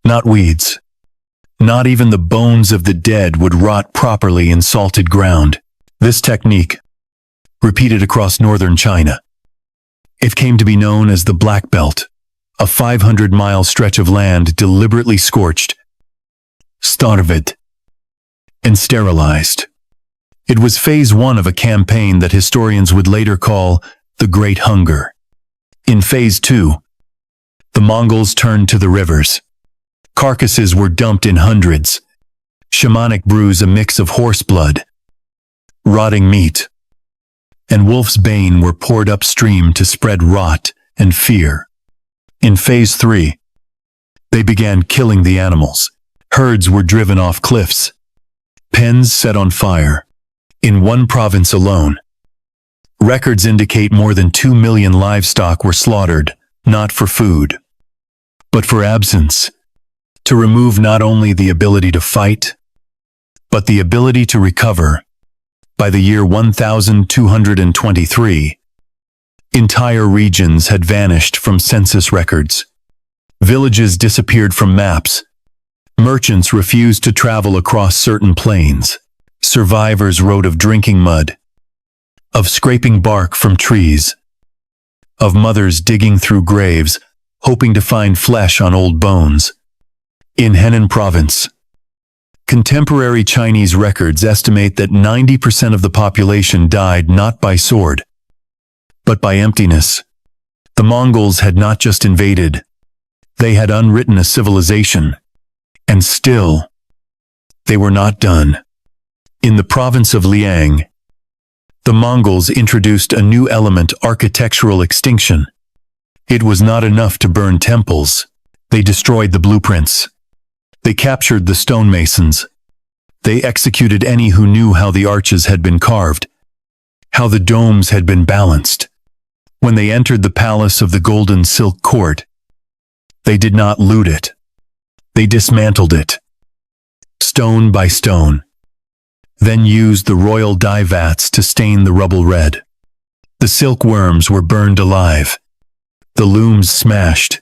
not weeds. Not even the bones of the dead would rot properly in salted ground. This technique, repeated across northern China, it came to be known as the Black Belt, a 500-mile stretch of land deliberately scorched, starved, and sterilized. It was phase one of a campaign that historians would later call the Great Hunger. In phase two, the Mongols turned to the rivers. Carcasses were dumped in hundreds. Shamanic brews, a mix of horse blood, rotting meat, and wolf's bane, were poured upstream to spread rot and fear. In phase three, they began killing the animals. Herds were driven off cliffs, pens set on fire. In one province alone, records indicate more than 2 million livestock were slaughtered, not for food, but for absence, to remove not only the ability to fight, but the ability to recover. By the year 1223, entire regions had vanished from census records. Villages disappeared from maps. Merchants refused to travel across certain plains. Survivors wrote of drinking mud, of scraping bark from trees, of mothers digging through graves, hoping to find flesh on old bones. In Henan province, contemporary Chinese records estimate that 90% of the population died not by sword, but by emptiness. The Mongols had not just invaded, they had unwritten a civilization, and still, they were not done. In the province of Liang, the Mongols introduced a new element: architectural extinction. It was not enough to burn temples. They destroyed the blueprints. They captured the stonemasons. They executed any who knew how the arches had been carved, how the domes had been balanced. When they entered the palace of the Golden Silk Court, they did not loot it. They dismantled it, stone by stone, then used the royal dye vats to stain the rubble red. The silkworms were burned alive, the looms smashed,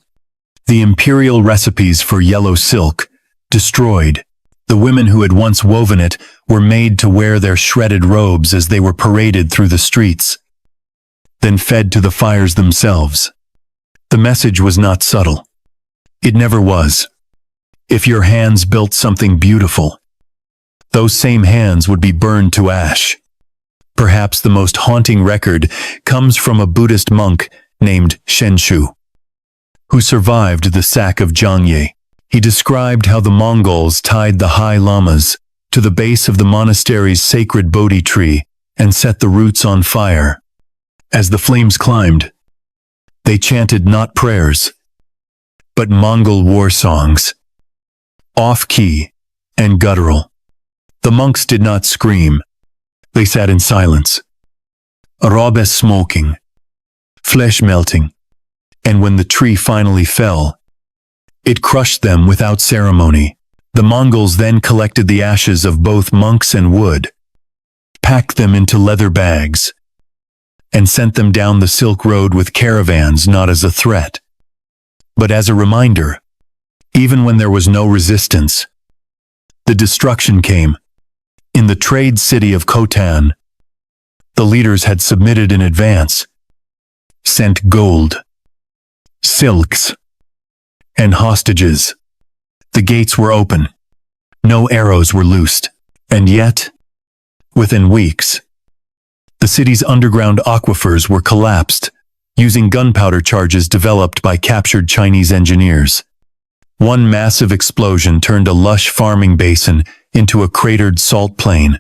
the imperial recipes for yellow silk destroyed. The women who had once woven it were made to wear their shredded robes as they were paraded through the streets, then fed to the fires themselves. The message was not subtle. It never was. If your hands built something beautiful, those same hands would be burned to ash. Perhaps the most haunting record comes from a Buddhist monk named Shenshu, who survived the sack of Zhangye. He described how the Mongols tied the high lamas to the base of the monastery's sacred Bodhi tree and set the roots on fire. As the flames climbed, they chanted not prayers, but Mongol war songs, off-key and guttural. The monks did not scream. They sat in silence, arabes smoking, flesh melting, and when the tree finally fell, it crushed them without ceremony. The Mongols then collected the ashes of both monks and wood, packed them into leather bags, and sent them down the Silk Road with caravans, not as a threat, but as a reminder. Even when there was no resistance, the destruction came. In the trade city of Khotan, the leaders had submitted in advance, sent gold, silks, and hostages. The gates were open. No arrows were loosed. And yet, within weeks, the city's underground aquifers were collapsed, using gunpowder charges developed by captured Chinese engineers. One massive explosion turned a lush farming basin into a cratered salt plain.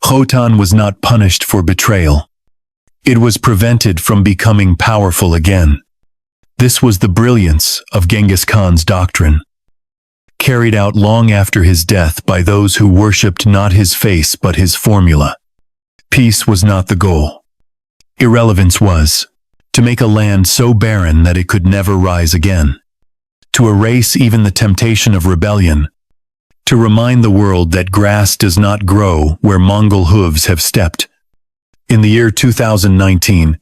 Khotan was not punished for betrayal. It was prevented from becoming powerful again. This was the brilliance of Genghis Khan's doctrine, carried out long after his death by those who worshipped not his face but his formula. Peace was not the goal. Irrelevance was. To make a land so barren that it could never rise again. To erase even the temptation of rebellion. To remind the world that grass does not grow where Mongol hooves have stepped. In the year 2019,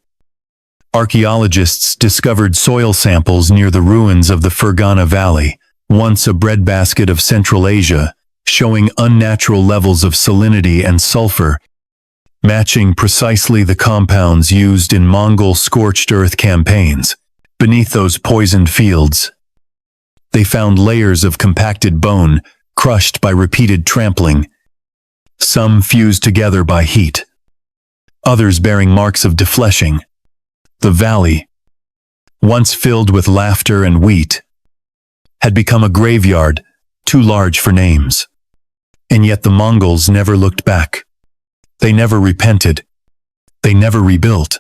archaeologists discovered soil samples near the ruins of the Fergana Valley, once a breadbasket of Central Asia, showing unnatural levels of salinity and sulfur, matching precisely the compounds used in Mongol scorched earth campaigns. Beneath those poisoned fields, they found layers of compacted bone, crushed by repeated trampling, some fused together by heat, others bearing marks of defleshing. The valley, once filled with laughter and wheat, had become a graveyard too large for names. And yet the Mongols never looked back. They never repented. They never rebuilt.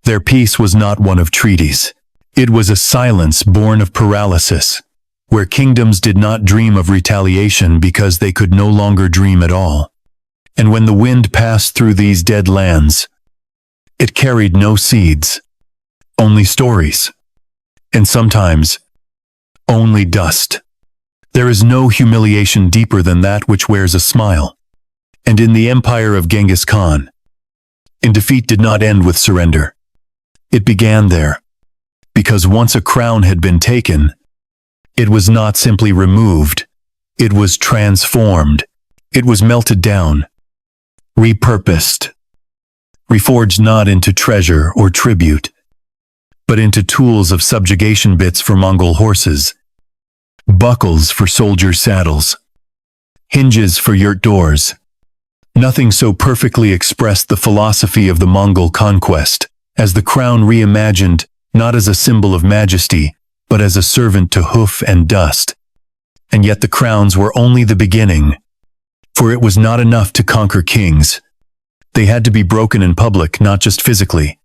Their peace was not one of treaties. It was a silence born of paralysis, where kingdoms did not dream of retaliation because they could no longer dream at all. And when the wind passed through these dead lands, it carried no seeds, only stories, and sometimes only dust. There is no humiliation deeper than that which wears a smile. And in the empire of Genghis Khan, defeat did not end with surrender. It began there, because once a crown had been taken, it was not simply removed, it was transformed. It was melted down, repurposed, reforged not into treasure or tribute, but into tools of subjugation, bits for Mongol horses, buckles for soldiers' saddles, hinges for yurt doors. Nothing so perfectly expressed the philosophy of the Mongol conquest as the crown reimagined not as a symbol of majesty, but as a servant to hoof and dust. And yet the crowns were only the beginning, for it was not enough to conquer kings. They had to be broken in public, not just physically,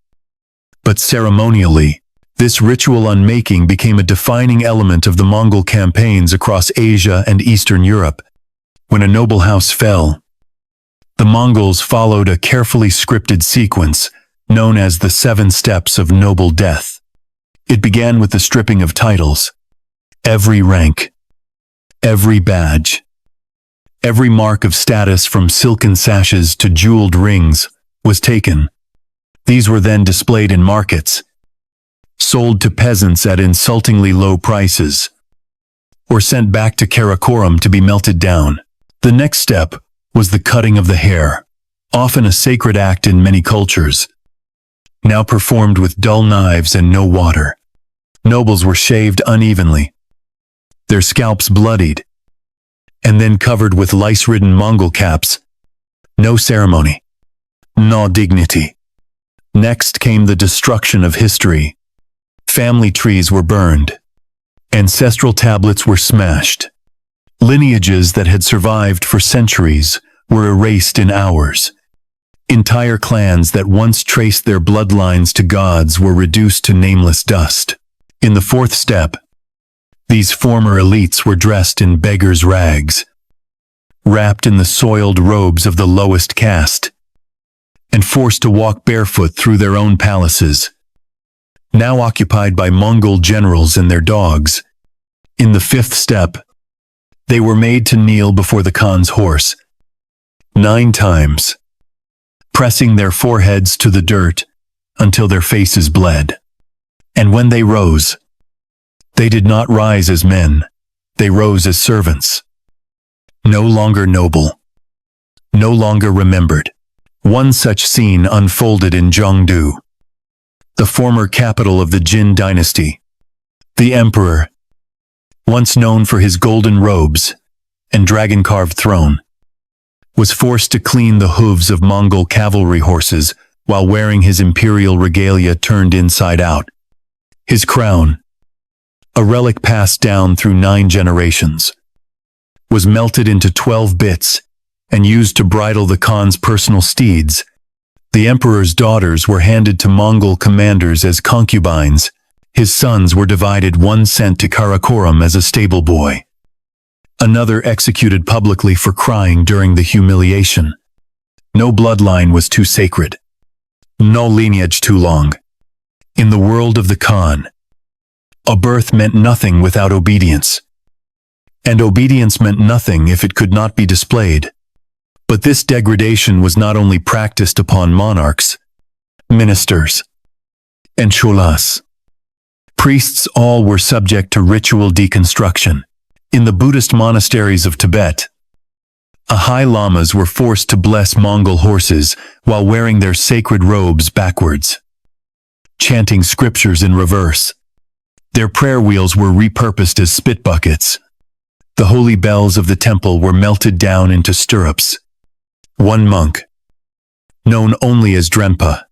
but ceremonially. This ritual unmaking became a defining element of the Mongol campaigns across Asia and Eastern Europe. When a noble house fell, the Mongols followed a carefully scripted sequence known as the 7 Steps of Noble Death. It began with the stripping of titles. Every rank, every badge, every mark of status from silken sashes to jeweled rings was taken. These were then displayed in markets, sold to peasants at insultingly low prices, or sent back to Karakoram to be melted down. The next step was the cutting of the hair, often a sacred act in many cultures, now performed with dull knives and no water. Nobles were shaved unevenly, their scalps bloodied, and then covered with lice-ridden Mongol caps. No ceremony, no dignity. Next came the destruction of history. Family trees were burned. Ancestral tablets were smashed. Lineages that had survived for centuries were erased in hours. Entire clans that once traced their bloodlines to gods were reduced to nameless dust. In the 4th step, these former elites were dressed in beggars' rags, wrapped in the soiled robes of the lowest caste, and forced to walk barefoot through their own palaces, now occupied by Mongol generals and their dogs. In the 5th step, They were made to kneel before the Khan's horse 9 times, pressing their foreheads to the dirt until their faces bled. And when they rose, they did not rise as men, they rose as servants. No longer noble, no longer remembered. One such scene unfolded in Zhengdu, the former capital of the Jin dynasty. The emperor, once known for his golden robes and dragon-carved throne, was forced to clean the hooves of Mongol cavalry horses while wearing his imperial regalia turned inside out. His crown, a relic passed down through 9 generations, was melted into 12 bits and used to bridle the Khan's personal steeds. The emperor's daughters were handed to Mongol commanders as concubines. His sons were divided, one sent to Karakoram as a stable boy, another executed publicly for crying during the humiliation. No bloodline was too sacred, no lineage too long. In the world of the Khan, a birth meant nothing without obedience, and obedience meant nothing if it could not be displayed. But this degradation was not only practiced upon monarchs, ministers, and cholas. Priests all were subject to ritual deconstruction. In the Buddhist monasteries of Tibet, Ahai lamas were forced to bless Mongol horses while wearing their sacred robes backwards, chanting scriptures in reverse. Their prayer wheels were repurposed as spit buckets. The holy bells of the temple were melted down into stirrups. One monk, known only as Drenpa,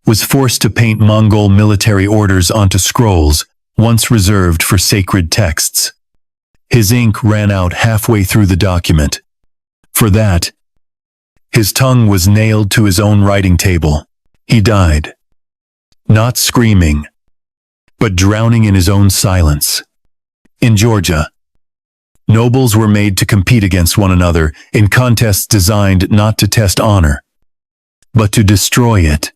was forced to paint Mongol military orders onto scrolls once reserved for sacred texts. His ink ran out halfway through the document. For that, his tongue was nailed to his own writing table. He died, not screaming, but drowning in his own silence. In Georgia, nobles were made to compete against one another in contests designed not to test honor, but to destroy it.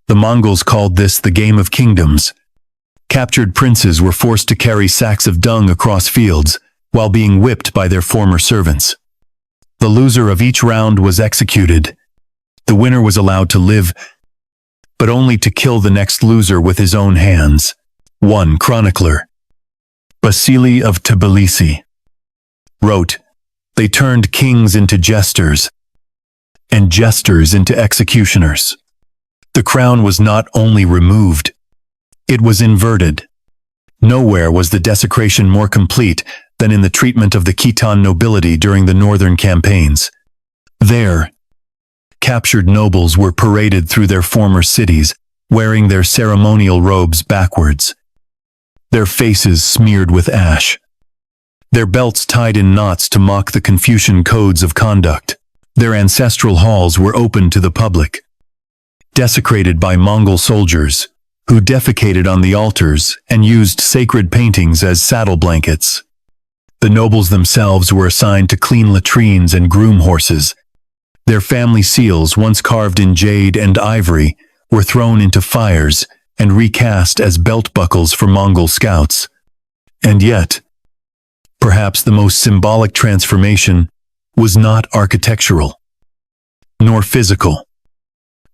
The Mongols called this the Game of Kingdoms. Captured princes were forced to carry sacks of dung across fields while being whipped by their former servants. The loser of each round was executed. The winner was allowed to live, but only to kill the next loser with his own hands. One chronicler, Basili of Tbilisi, wrote, "They turned kings into jesters, and jesters into executioners." The crown was not only removed, it was inverted. Nowhere was the desecration more complete than in the treatment of the Khitan nobility during the northern campaigns. There, captured nobles were paraded through their former cities, wearing their ceremonial robes backwards, their faces smeared with ash, their belts tied in knots to mock the Confucian codes of conduct. Their ancestral halls were open to the public, desecrated by Mongol soldiers, who defecated on the altars and used sacred paintings as saddle blankets. The nobles themselves were assigned to clean latrines and groom horses. Their family seals, once carved in jade and ivory, were thrown into fires and recast as belt buckles for Mongol scouts. And yet, perhaps the most symbolic transformation was not architectural, nor physical,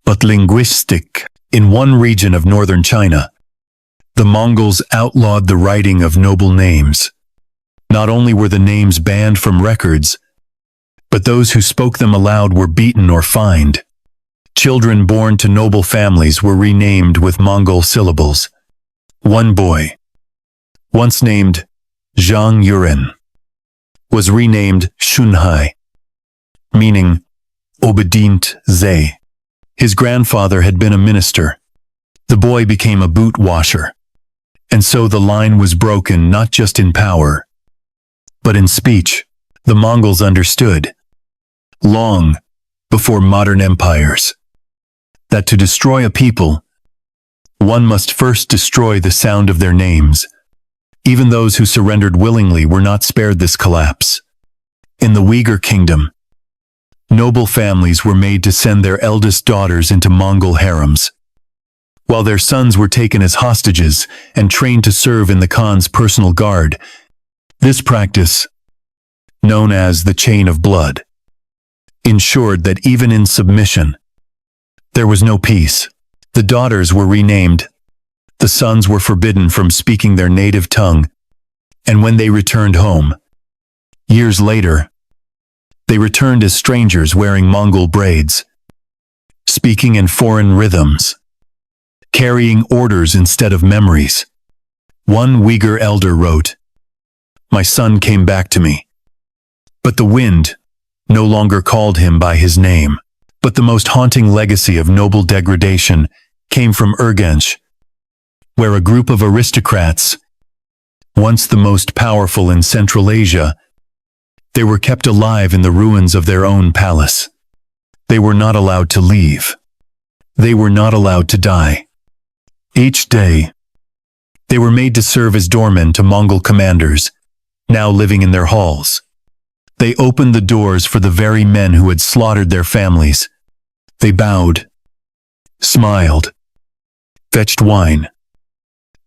but linguistic. In one region of northern China, the Mongols outlawed the writing of noble names. Not only were the names banned from records, but those who spoke them aloud were beaten or fined. Children born to noble families were renamed with Mongol syllables. One boy, once named Zhang Yuren, was renamed Shunhai, meaning obedient Zhe. His grandfather had been a minister. The boy became a boot washer. And so the line was broken not just in power, but in speech. The Mongols understood, long before modern empires, that to destroy a people, one must first destroy the sound of their names. Even those who surrendered willingly were not spared this collapse. In the Uyghur kingdom, noble families were made to send their eldest daughters into Mongol harems, while their sons were taken as hostages and trained to serve in the Khan's personal guard. This practice, known as the chain of blood, ensured that even in submission, there was no peace. The daughters were renamed, the sons were forbidden from speaking their native tongue, and when they returned home, years later, they returned as strangers wearing Mongol braids, speaking in foreign rhythms, carrying orders instead of memories. One Uyghur elder wrote, "My son came back to me, but the wind no longer called him by his name." But the most haunting legacy of noble degradation came from Urgench, where a group of aristocrats, once the most powerful in Central Asia, they were kept alive in the ruins of their own palace. They were not allowed to leave. They were not allowed to die. Each day, they were made to serve as doormen to Mongol commanders, now living in their halls. They opened the doors for the very men who had slaughtered their families. They bowed, smiled, fetched wine,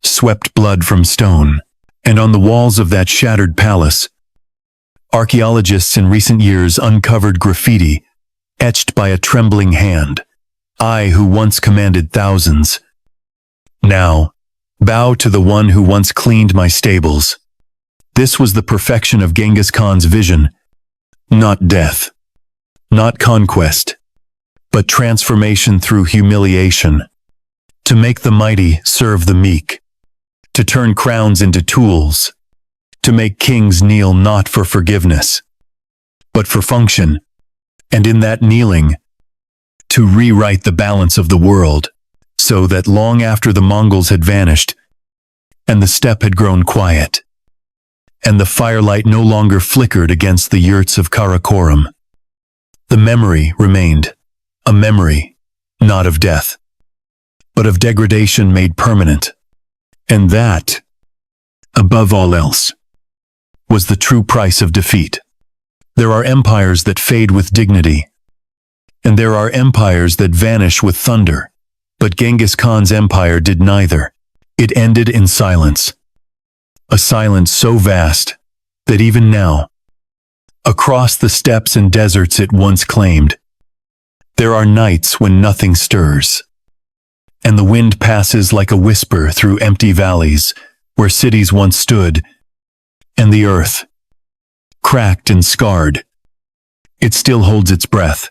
swept blood from stone, and on the walls of that shattered palace, archaeologists in recent years uncovered graffiti etched by a trembling hand. "I who once commanded thousands, now bow to the one who once cleaned my stables." This was the perfection of Genghis Khan's vision. Not death, not conquest, but transformation through humiliation. To make the mighty serve the meek. To turn crowns into tools. To make kings kneel not for forgiveness, but for function. And in that kneeling, to rewrite the balance of the world, so that long after the Mongols had vanished, and the steppe had grown quiet, and the firelight no longer flickered against the yurts of Karakoram, the memory remained, a memory, not of death, but of degradation made permanent. And that, above all else, was the true price of defeat. There are empires that fade with dignity, and there are empires that vanish with thunder, but Genghis Khan's empire did neither. It ended in silence. A silence so vast that even now, across the steppes and deserts it once claimed, there are nights when nothing stirs, and the wind passes like a whisper through empty valleys where cities once stood, and the earth, cracked and scarred, it still holds its breath.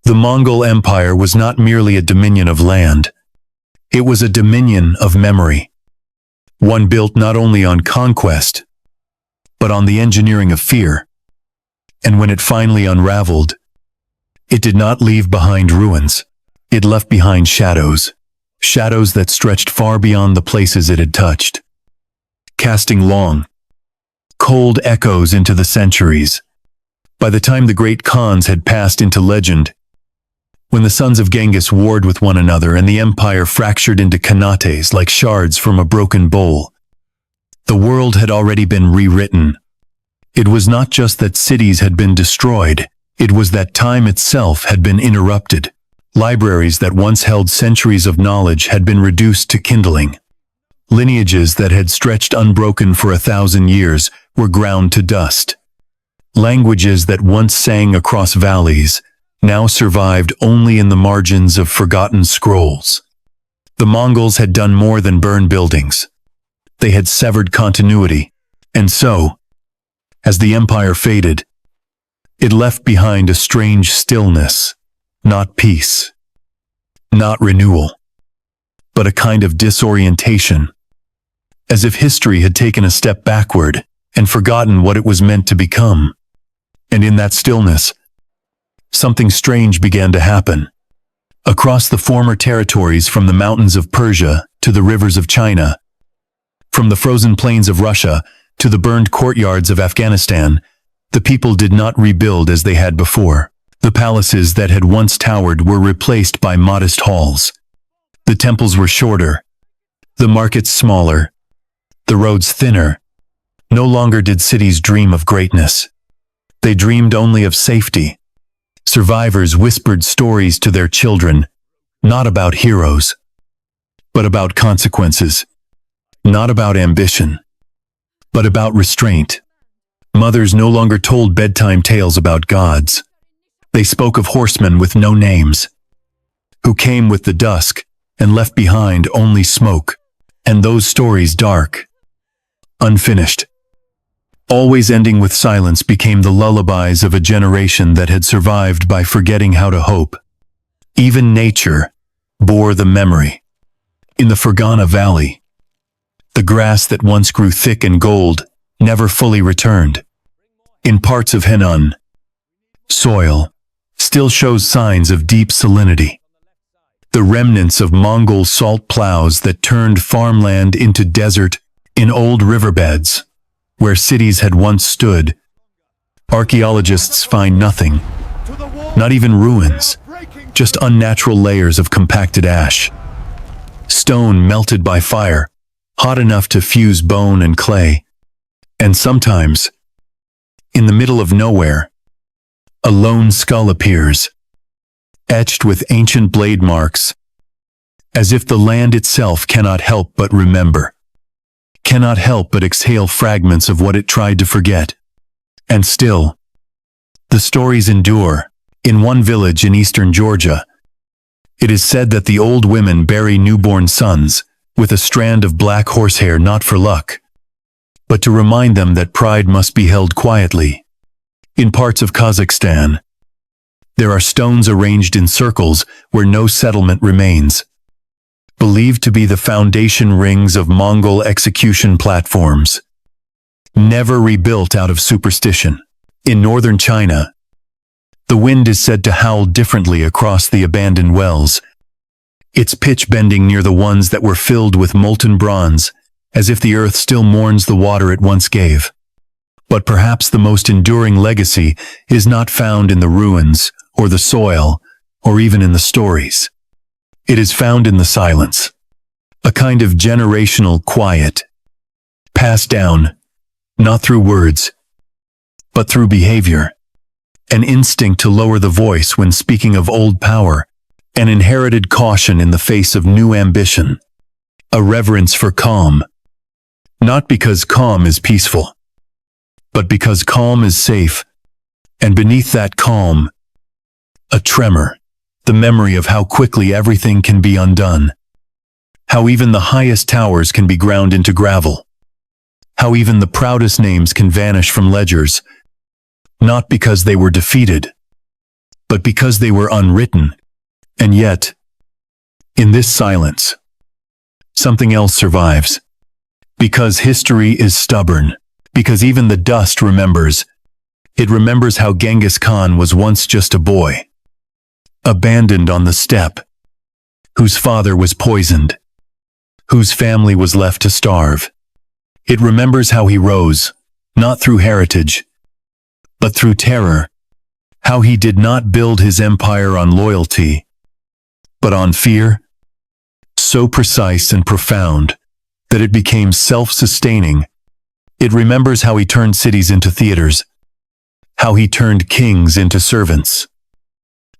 The Mongol Empire was not merely a dominion of land, it was a dominion of memory. One built not only on conquest, but on the engineering of fear. And when it finally unraveled, it did not leave behind ruins. It left behind shadows, shadows that stretched far beyond the places it had touched, casting long, cold echoes into the centuries. By the time the great Khans had passed into legend, when the sons of Genghis warred with one another and the empire fractured into khanates like shards from a broken bowl, the world had already been rewritten. It was not just that cities had been destroyed, it was that time itself had been interrupted. Libraries that once held centuries of knowledge had been reduced to kindling. Lineages that had stretched unbroken for 1,000 years were ground to dust. Languages that once sang across valleys now survived only in the margins of forgotten scrolls. The Mongols had done more than burn buildings. They had severed continuity, and so, as the empire faded, it left behind a strange stillness, not peace, not renewal, but a kind of disorientation, as if history had taken a step backward and forgotten what it was meant to become. And in that stillness, something strange began to happen. Across the former territories, from the mountains of Persia to the rivers of China, from the frozen plains of Russia to the burned courtyards of Afghanistan, the people did not rebuild as they had before. The palaces that had once towered were replaced by modest halls. The temples were shorter, the markets smaller, the roads thinner. No longer did cities dream of greatness. They dreamed only of safety. Survivors whispered stories to their children, not about heroes, but about consequences, not about ambition, but about restraint. Mothers no longer told bedtime tales about gods. They spoke of horsemen with no names, who came with the dusk and left behind only smoke, and those stories dark, unfinished, always ending with silence, became the lullabies of a generation that had survived by forgetting how to hope. Even nature bore the memory. In the Fergana Valley, the grass that once grew thick and gold never fully returned. In parts of Henan, soil still shows signs of deep salinity. The remnants of Mongol salt plows that turned farmland into desert in old riverbeds, where cities had once stood. Archaeologists find nothing, not even ruins, just unnatural layers of compacted ash. Stone melted by fire, hot enough to fuse bone and clay. And sometimes, in the middle of nowhere, a lone skull appears, etched with ancient blade marks, as if the land itself cannot help but remember, cannot help but exhale fragments of what it tried to forget. And still, the stories endure. In one village in eastern Georgia, it is said that the old women bury newborn sons with a strand of black horsehair, not for luck, but to remind them that pride must be held quietly. In parts of Kazakhstan, there are stones arranged in circles where no settlement remains, believed to be the foundation rings of Mongol execution platforms, never rebuilt out of superstition. In northern China, the wind is said to howl differently across the abandoned wells, its pitch bending near the ones that were filled with molten bronze, as if the earth still mourns the water it once gave. But perhaps the most enduring legacy is not found in the ruins, or the soil, or even in the stories. It is found in the silence, a kind of generational quiet, passed down, not through words, but through behavior. An instinct to lower the voice when speaking of old power, an inherited caution in the face of new ambition, a reverence for calm, not because calm is peaceful, but because calm is safe, and beneath that calm, a tremor, the memory of how quickly everything can be undone, how even the highest towers can be ground into gravel, how even the proudest names can vanish from ledgers, not because they were defeated, but because they were unwritten. And yet, in this silence, something else survives. Because history is stubborn, because even the dust remembers. It remembers how Genghis Khan was once just a boy, abandoned on the steppe, whose father was poisoned, whose family was left to starve. It remembers how he rose, not through heritage, but through terror, how he did not build his empire on loyalty, but on fear, so precise and profound that it became self-sustaining. It remembers how he turned cities into theaters, how he turned kings into servants,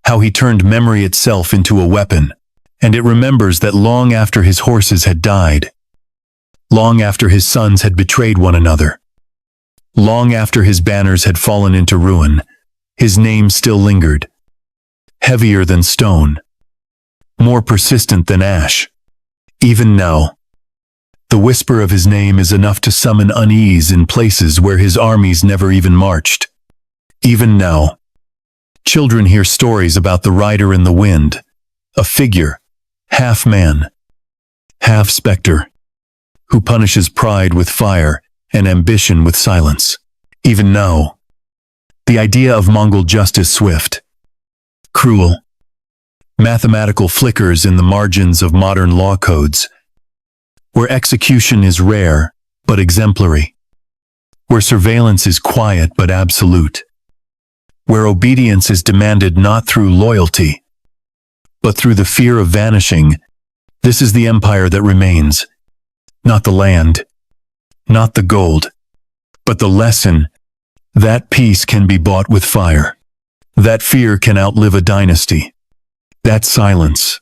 how he turned memory itself into a weapon. And it remembers that long after his horses had died, long after his sons had betrayed one another, long after his banners had fallen into ruin, his name still lingered, heavier than stone, more persistent than ash. Even now, the whisper of his name is enough to summon unease in places where his armies never even marched. Even now, children hear stories about the rider in the wind, a figure, half man, half specter, who punishes pride with fire and ambition with silence. Even now, the idea of Mongol justice swift, cruel, mathematical flickers in the margins of modern law codes, where execution is rare but exemplary, where surveillance is quiet but absolute, where obedience is demanded not through loyalty, but through the fear of vanishing. This is the empire that remains, not the land, not the gold, but the lesson that peace can be bought with fire, that fear can outlive a dynasty, that silence,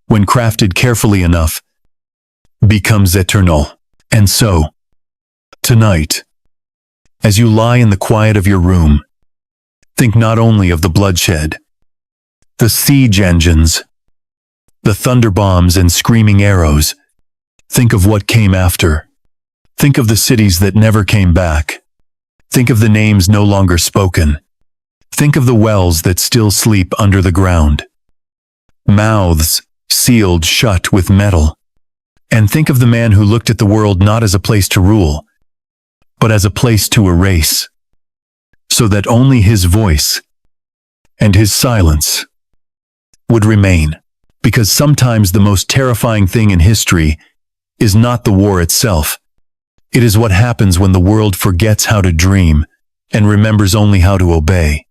when crafted carefully enough, becomes eternal. And so, tonight, As you lie in the quiet of your room, think not only of the bloodshed, the siege engines, the thunder bombs and screaming arrows. Think of what came after. Think of the cities that never came back. Think of the names no longer spoken. Think of the wells that still sleep under the ground. Mouths sealed shut with metal. And think of the man who looked at the world not as a place to rule, but as a place to erase, so that only his voice and his silence would remain. Because sometimes the most terrifying thing in history is not the war itself. It is what happens when the world forgets how to dream and remembers only how to obey.